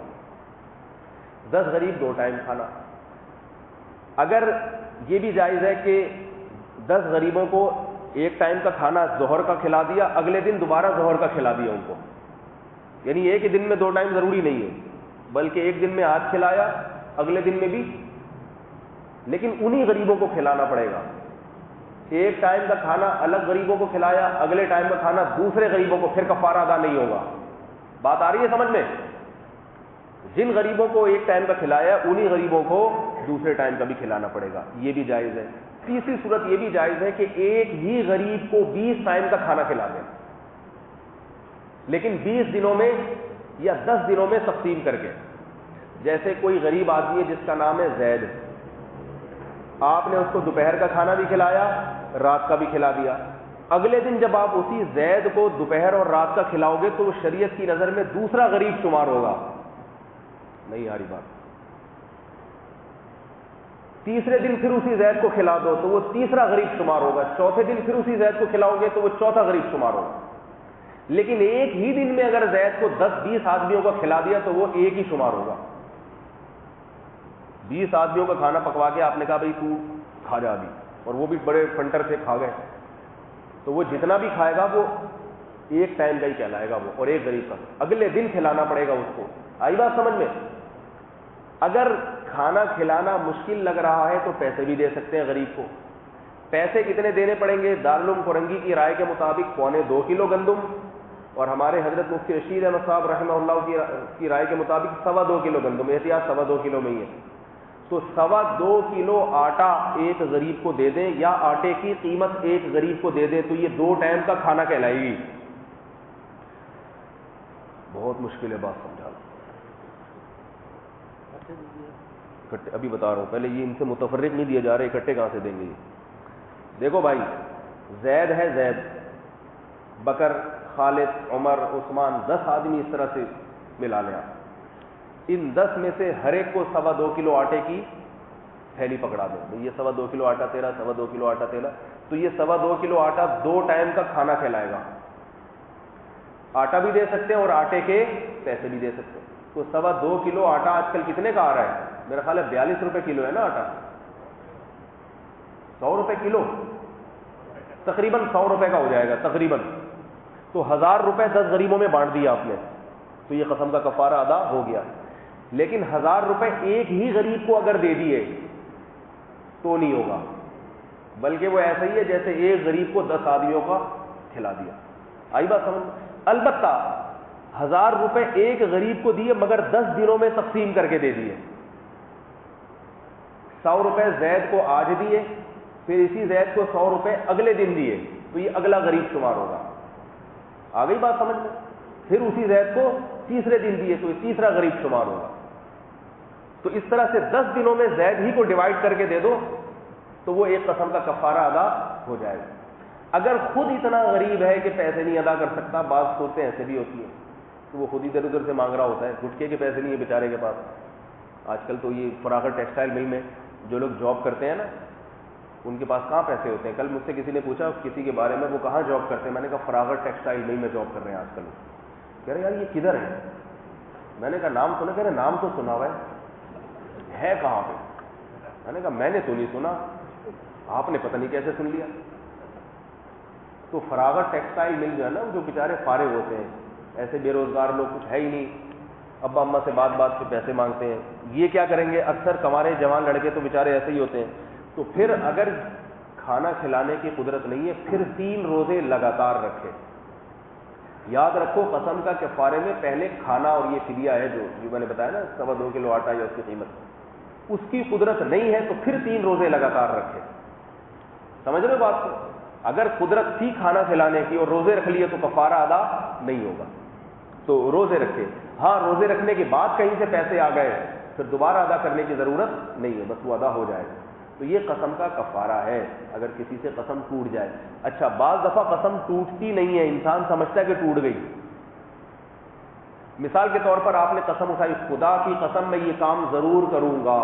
10 غریب 2 ٹائم کھانا. اگر یہ بھی جائز ہے کہ 10 غریبوں کو 1 ٹائم کا کھانا ظہر کا کھلا دیا, اگلے دن دوبارہ ظہر کا کھلا دیا ان کو, یعنی ایک ہی دن میں 2 ٹائم ضروری نہیں ہے, بلکہ ایک دن میں آج کھلایا اگلے دن میں بھی, لیکن انہی غریبوں کو کھلانا پڑے گا. 1 ٹائم کا کھانا الگ غریبوں کو کھلایا, اگلے ٹائم کا کھانا دوسرے غریبوں کو, پھر کفارہ ادا نہیں ہوگا. بات آ رہی ہے سمجھ میں؟ جن غریبوں کو 1 ٹائم کا کھلایا انہی غریبوں کو دوسرے ٹائم کا بھی کھلانا پڑے گا. یہ بھی جائز ہے. تیسری صورت یہ بھی جائز ہے کہ ایک ہی غریب کو 20 ٹائم کا کھانا کھلا دیں. لیکن 20 دنوں میں یا 10 دنوں میں تقسیم کر کے. جیسے کوئی غریب آدمی ہے جس کا نام ہے زید, آپ نے اس کو دوپہر کا کھانا بھی کھلایا, رات کا بھی کھلا دیا. اگلے دن جب آپ اسی زید کو دوپہر اور رات کا کھلاؤ گے تو وہ شریعت کی نظر میں دوسرا غریب شمار ہوگا. نہیں آ رہی بات. تیسرے دن پھر اسی زید کو کھلا دو تو وہ تیسرا غریب شمار ہوگا. چوتھے دن پھر اسی زید کو کھلاؤ گے تو وہ چوتھا غریب شمار ہوگا. لیکن ایک ہی دن میں اگر زید کو 10-20 آدمیوں کا کھلا دیا تو وہ ایک ہی شمار ہوگا. 20 آدمیوں کا کھانا پکوا کے آپ نے کہا بھائی تو کھا جا بھی, اور وہ بھی بڑے فنٹر سے کھا گئے, تو وہ جتنا بھی کھائے گا وہ ایک ٹائم کا ہی کہلائے گا وہ, اور ایک غریب کا اگلے دن کھلانا پڑے گا اس کو. آئی بات سمجھ میں؟ اگر کھانا کھلانا مشکل لگ رہا ہے تو پیسے بھی دے سکتے ہیں غریب کو. پیسے کتنے دینے پڑیں گے؟ دارالعلوم فرنگی کی رائے کے مطابق 1.25 کلو گندم, اور ہمارے حضرت مفتی رشید احمد صاحب رحمہ اللہ کی رائے کے مطابق 2.25 کلو گندم, احتیاط 2.25 کلو میں ہی ہے. تو 2.25 کلو آٹا ایک غریب کو دے دیں, یا آٹے کی قیمت ایک غریب کو دے دیں, تو یہ 2 ٹائم کا کھانا کہلائے گی. بہت مشکل ہے بات سمجھانا. ابھی بتا رہا ہوں, پہلے یہ ان سے متفرق نہیں دیا جا رہا, اکٹھے کہاں سے دیں گے؟ دیکھو بھائی, زید ہے, زید, بکر, خالد, عمر, عثمان, 10 آدمی اس طرح سے ملا لیں آپ. ان 10 میں سے ہر ایک کو 2.25 کلو آٹے کی تھیلی پکڑا دیں. یہ 2.25 کلو آٹا تیرا, 2.25 کلو آٹا تیرا, تو یہ 2.25 کلو آٹا 2 ٹائم کا کھانا کھلائے گا. آٹا بھی دے سکتے ہیں اور آٹے کے پیسے بھی دے سکتے ہیں. تو 2.25 کلو آٹا آج کل کتنے کا آ رہا ہے؟ میرا خیال ہے 42 روپے کلو ہے نا آٹا. 100 روپے کلو, تقریباً 100 روپے کا ہو جائے گا تقریباً. تو 1000 روپے 10 غریبوں میں بانٹ دیا آپ نے, تو یہ قسم کا کفارہ ادا ہو گیا. لیکن 1000 روپے ایک ہی غریب کو اگر دے دیے تو نہیں ہوگا, بلکہ وہ ایسا ہی ہے جیسے ایک غریب کو 10 آدمیوں کا کھلا دیا. آئی بات سمجھ؟ البتہ 1000 روپے ایک غریب کو دیے مگر 10 دنوں میں تقسیم کر کے دے دیے. 100 روپے زید کو آج دیے, پھر اسی زید کو 100 روپے اگلے دن دیے, تو یہ اگلا غریب شمار ہوگا. آ گئی بات سمجھ میں؟ پھر اسی زید کو تیسرے دن دیے تو یہ تیسرا غریب شمار ہوگا. تو اس طرح سے 10 دنوں میں زید ہی کو ڈیوائڈ کر کے دے دو تو وہ ایک قسم کا کفارہ ادا ہو جائے گا. اگر خود اتنا غریب ہے کہ پیسے نہیں ادا کر سکتا, بعض صورتیں ایسے بھی ہوتی ہیں تو وہ خود ادھر ادھر سے مانگ رہا ہوتا ہے, گٹکے کے پیسے نہیں ہے بیچارے کے پاس. آج کل تو یہ فراغت ٹیکسٹائل مل میں جو لوگ جاب کرتے ہیں نا, ان کے پاس کہاں پیسے ہوتے ہیں. کل مجھ سے کسی نے پوچھا کسی کے بارے میں, وہ کہاں جاب کرتے ہیں؟ میں نے کہا فراغت ٹیکسٹائل مل میں جاب کر رہے ہیں آج کل. کہہ رہے یار یہ کدھر ہے؟ میں نے کہا نام سنا. کہہ رہے نام تو سنا ہوا ہے کہاں پہ؟ میں نے کہا میں نے تو نہیں سنا, آپ نے پتہ نہیں کیسے سن لیا. تو فراغت ٹیکسٹائل مل جو ہے نا, جو بیچارے فارغ ہوتے ہیں, ایسے بے روزگار لوگ, کچھ ہے ہی نہیں, ابا اماں سے بات بات پہ پیسے مانگتے ہیں, یہ کیا کریں گے؟ اکثر کمارے جوان لڑکے تو بیچارے ایسے ہی ہوتے ہیں. تو پھر اگر کھانا کھلانے کی قدرت نہیں ہے, پھر 3 روزے لگاتار رکھے. یاد رکھو قسم کا کفارے میں پہلے کھانا اور یہ فدیہ ہے جو میں نے بتایا نا 2.25 کلو آٹا یا اس کی قیمت, اس کی قدرت نہیں ہے تو پھر 3 روزے لگاتار رکھے. سمجھ رہے ہو بات کو؟ اگر قدرت تھی کھانا کھلانے کی اور روزے رکھ لیے تو کفارہ ادا نہیں ہوگا. تو روزے رکھے. ہاں روزے رکھنے کے بعد کہیں سے پیسے آ گئے پھر دوبارہ ادا کرنے کی ضرورت نہیں ہے, بس وہ ادا ہو جائے گا. تو یہ قسم کا کفارہ ہے اگر کسی سے قسم ٹوٹ جائے. اچھا بعض دفعہ قسم ٹوٹتی نہیں ہے, انسان سمجھتا ہے کہ ٹوٹ گئی. مثال کے طور پر آپ نے قسم اٹھائی, خدا کی قسم میں یہ کام ضرور کروں گا,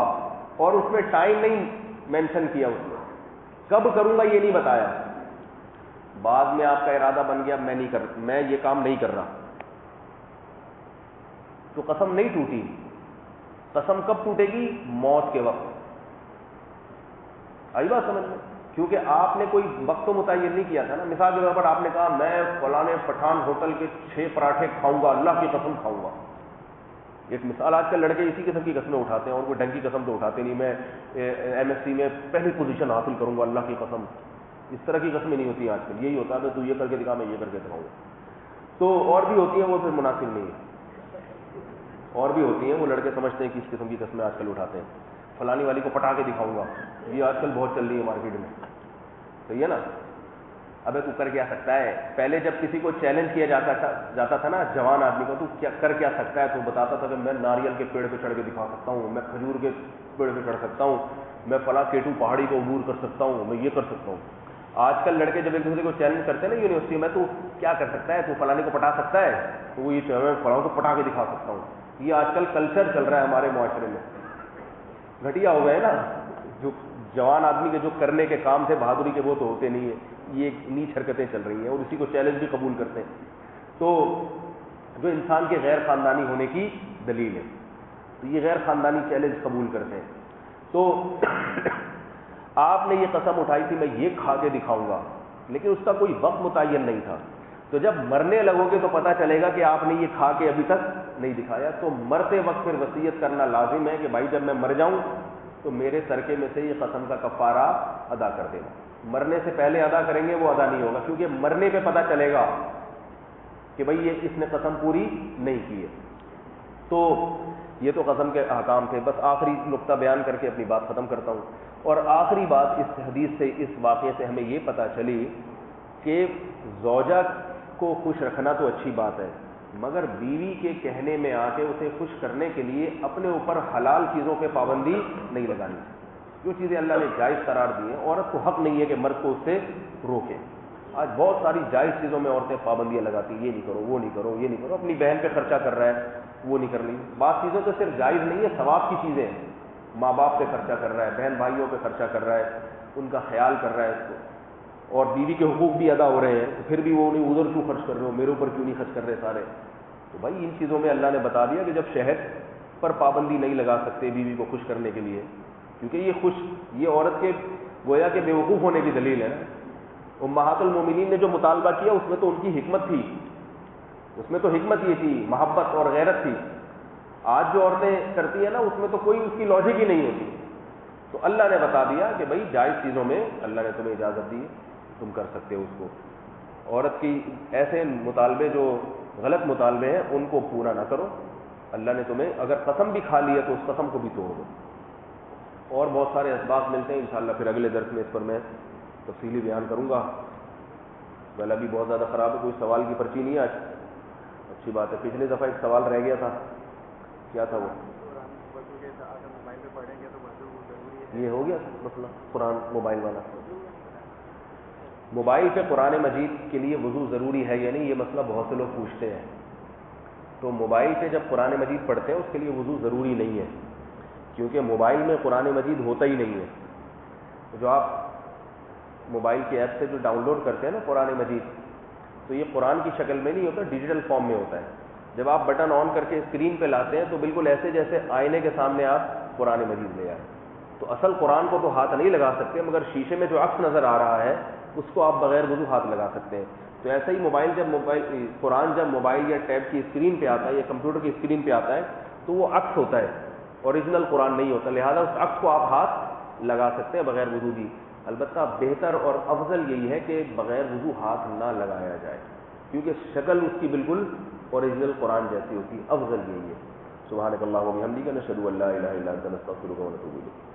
اور اس میں ٹائم نہیں مینشن کیا, اس میں کب کروں گا یہ نہیں بتایا. بعد میں آپ کا ارادہ بن گیا میں یہ کام نہیں کر رہا, تو قسم نہیں ٹوٹی. قسم کب ٹوٹے گی؟ موت کے وقت. آئی بات سمجھ میں؟ کیونکہ آپ نے کوئی وقت تو متعین نہیں کیا تھا نا. مثال کے طور پر آپ نے کہا میں فلاں پٹھان ہوٹل کے 6 پراٹھے کھاؤں گا, اللہ کی قسم کھاؤں گا. ایک مثال, آج کل لڑکے اسی قسم کی قسمیں اٹھاتے ہیں, اور کوئی ڈھنگ کی قسم تو اٹھاتے نہیں, میں MSc میں پہلی پوزیشن حاصل کروں گا اللہ کی قسم. اس طرح کی قسمیں نہیں ہوتی آج کل. یہی ہوتا ہے تو یہ کر کے دکھا, میں یہ کر کے دکھاؤں گا. تو اور بھی ہوتی ہیں, وہ پھر مناسب نہیں ہے. اور بھی ہوتی ہیں, وہ لڑکے سمجھتے ہیں کہ اس قسم کی قسمیں آج کل اٹھاتے ہیں, فلانی والی کو پٹا کے دکھاؤں گا, یہ آج کل بہت چل رہی ہے مارکیٹ میں. صحیح ہے نا؟ ابے تو کر کیا سکتا ہے. پہلے جب کسی کو چیلنج کیا جاتا تھا نا جوان آدمی کو, تو کر کیا سکتا ہے, تو بتاتا تھا کہ میں ناریل کے پیڑ پہ چڑھ کے دکھا سکتا ہوں, میں کھجور کے پیڑ پہ چڑھ سکتا ہوں, میں فلاں کیٹو پہاڑی کو عبور کر سکتا ہوں, میں یہ کر سکتا ہوں. آج کل لڑکے جب ایک دوسرے کو چیلنج کرتے ہیں نا یونیورسٹی میں, تو کیا کر سکتا ہے, تو فلانے کو پٹا سکتا ہے, تو وہ یہ میں فلاں کو پٹا کے دکھا سکتا ہوں. یہ آج کل کلچر چل رہا ہے ہمارے معاشرے میں, گھٹیا ہو گئے نا. جو جوان آدمی کے جو کرنے کے کام تھے بہادری کے, وہ تو ہوتے نہیں ہیں, یہ نیچ حرکتیں چل رہی ہیں اور اسی کو چیلنج بھی قبول کرتے ہیں. تو جو انسان کے غیر خاندانی ہونے کی دلیل ہے, تو یہ غیر خاندانی چیلنج قبول کرتے ہیں. تو آپ نے یہ قسم اٹھائی تھی میں یہ کھا کے دکھاؤں گا, لیکن اس کا کوئی وقت متعین نہیں تھا. تو جب مرنے لگو گے تو پتہ چلے گا کہ آپ نے یہ کھا کے ابھی تک نہیں دکھایا. تو مرتے وقت پھر وصیت کرنا لازم ہے کہ بھائی جب میں مر جاؤں تو میرے سرکے میں سے یہ قسم کا کفارہ ادا کر دینا. مرنے سے پہلے ادا کریں گے وہ ادا نہیں ہوگا, کیونکہ مرنے پہ پتہ چلے گا کہ بھائی یہ اس نے قسم پوری نہیں کی ہے. تو یہ تو قسم کے احکام تھے. بس آخری نقطہ بیان کر کے اپنی بات ختم کرتا ہوں. اور آخری بات اس حدیث سے, اس واقعے سے ہمیں یہ پتہ چلی کہ زوجہ کو خوش رکھنا تو اچھی بات ہے, مگر بیوی کے کہنے میں آ کے اسے خوش کرنے کے لیے اپنے اوپر حلال چیزوں پہ پابندی نہیں لگانی. جو چیزیں اللہ نے جائز قرار دی ہیں, عورت کو حق نہیں ہے کہ مرد کو اس سے روکے. آج بہت ساری جائز چیزوں میں عورتیں پابندیاں لگاتی ہیں, یہ نہیں کرو, وہ نہیں کرو, یہ نہیں کرو. اپنی بہن پہ خرچہ کر رہا ہے, وہ نہیں کر رہی. بعض چیزیں تو صرف جائز نہیں ہے, ثواب کی چیزیں ہیں. ماں باپ پہ خرچہ کر رہا ہے, بہن بھائیوں پہ خرچہ کر رہا ہے, ان کا خیال کر رہا ہے, اور بیوی کے حقوق بھی ادا ہو رہے ہیں, تو پھر بھی وہ نہیں ادھر کیوں خرچ کر رہے ہو, میرے اوپر کیوں نہیں خرچ کر رہے سارے. تو بھائی ان چیزوں میں اللہ نے بتا دیا کہ جب شہد پر پابندی نہیں لگا سکتے بیوی کو خوش کرنے کے لیے, کیونکہ یہ عورت کے گویا کے بیوقوف ہونے کی دلیل ہے. امہات المومنین نے جو مطالبہ کیا اس میں تو ان کی حکمت تھی, اس میں تو حکمت یہ تھی, محبت اور غیرت تھی. آج جو عورتیں کرتی ہیں نا, اس میں تو کوئی اس کی لاجک ہی نہیں ہوتی. تو اللہ نے بتا دیا کہ بھائی جائز چیزوں میں اللہ نے تمہیں اجازت دی, تم کر سکتے ہو اس کو. عورت کی ایسے مطالبے جو غلط مطالبے ہیں ان کو پورا نہ کرو. اللہ نے تمہیں اگر قسم بھی کھا لی ہے تو اس قسم کو بھی توڑ دو. اور بہت سارے اسباب ملتے ہیں انشاءاللہ, پھر اگلے درس میں اس پر میں تفصیلی بیان کروں گا. گلا بھی بہت زیادہ خراب ہے, کوئی سوال کی پرچی نہیں ہے آج. اچھی بات ہے. پچھلی دفعہ ایک سوال رہ گیا تھا, کیا تھا وہ؟ یہ ہو گیا مسئلہ قرآن موبائل والا. موبائل پہ قرآن مجید کے لیے وضو ضروری ہے یا نہیں, یہ مسئلہ بہت سے لوگ پوچھتے ہیں. تو موبائل پہ جب قرآن مجید پڑھتے ہیں اس کے لیے وضو ضروری نہیں ہے, کیونکہ موبائل میں قرآن مجید ہوتا ہی نہیں ہے. جو آپ موبائل کے ایپ سے جو ڈاؤن لوڈ کرتے ہیں نا قرآن مجید, تو یہ قرآن کی شکل میں نہیں ہوتا, ڈیجیٹل فارم میں ہوتا ہے. جب آپ بٹن آن کر کے اسکرین پہ لاتے ہیں تو بالکل ایسے جیسے آئینے کے سامنے آپ قرآن مجید لے آئیں. تو اصل قرآن کو تو ہاتھ نہیں لگا سکتے, مگر شیشے میں جو عکس نظر آ رہا ہے اس کو آپ بغیر وضو ہاتھ لگا سکتے ہیں. تو ایسا ہی قرآن جب موبائل یا ٹیب کی اسکرین پہ آتا ہے یا کمپیوٹر کی اسکرین پہ آتا ہے تو وہ عکس ہوتا ہے, اوریجنل قرآن نہیں ہوتا. لہذا اس عکس کو آپ ہاتھ لگا سکتے ہیں بغیر وضو بھی. البتہ بہتر اور افضل یہی ہے کہ بغیر وضو ہاتھ نہ لگایا جائے, کیونکہ شکل اس کی بالکل اوریجنل قرآن جیسی ہوتی ہے. افضل یہی ہے. سبحانک اللہم و بحمدک نشہد ان لا الہ الا انت نستغفرک و نتوب الیک.